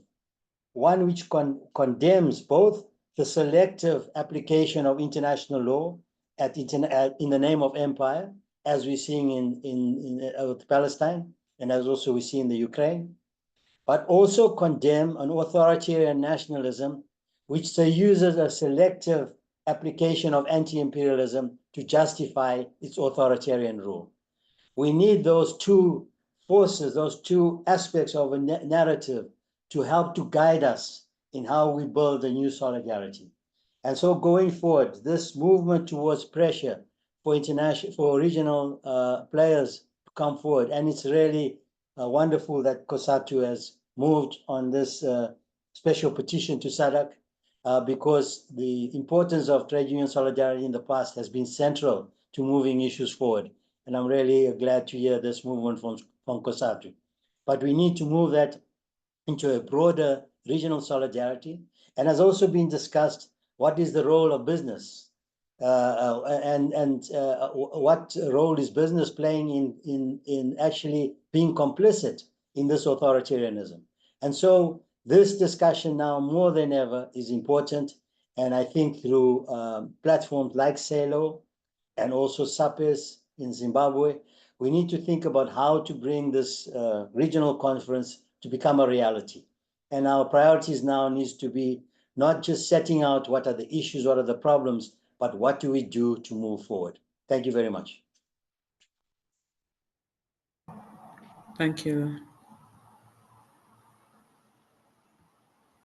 one which condemns both the selective application of international law in the name of empire, as we're seeing in Palestine, and as also we see in the Ukraine, but also condemn an authoritarian nationalism, which uses a selective application of anti-imperialism to justify its authoritarian rule. We need those two forces, those two aspects of a narrative to help to guide us in how we build a new solidarity. And so going forward, this movement towards pressure for regional players to come forward, and it's really wonderful that COSATU has moved on this special petition to SADC, because the importance of trade union solidarity in the past has been central to moving issues forward. And I'm really glad to hear this movement from COSATU. But we need to move that into a broader regional solidarity. And has also been discussed, what is the role of business? What role is business playing in actually being complicit in this authoritarianism? And so this discussion now more than ever is important. And I think through platforms like SALO and also SAPES in Zimbabwe, we need to think about how to bring this regional conference to become a reality. And our priorities now needs to be not just setting out what are the issues, what are the problems, but what do we do to move forward? Thank you very much. Thank you.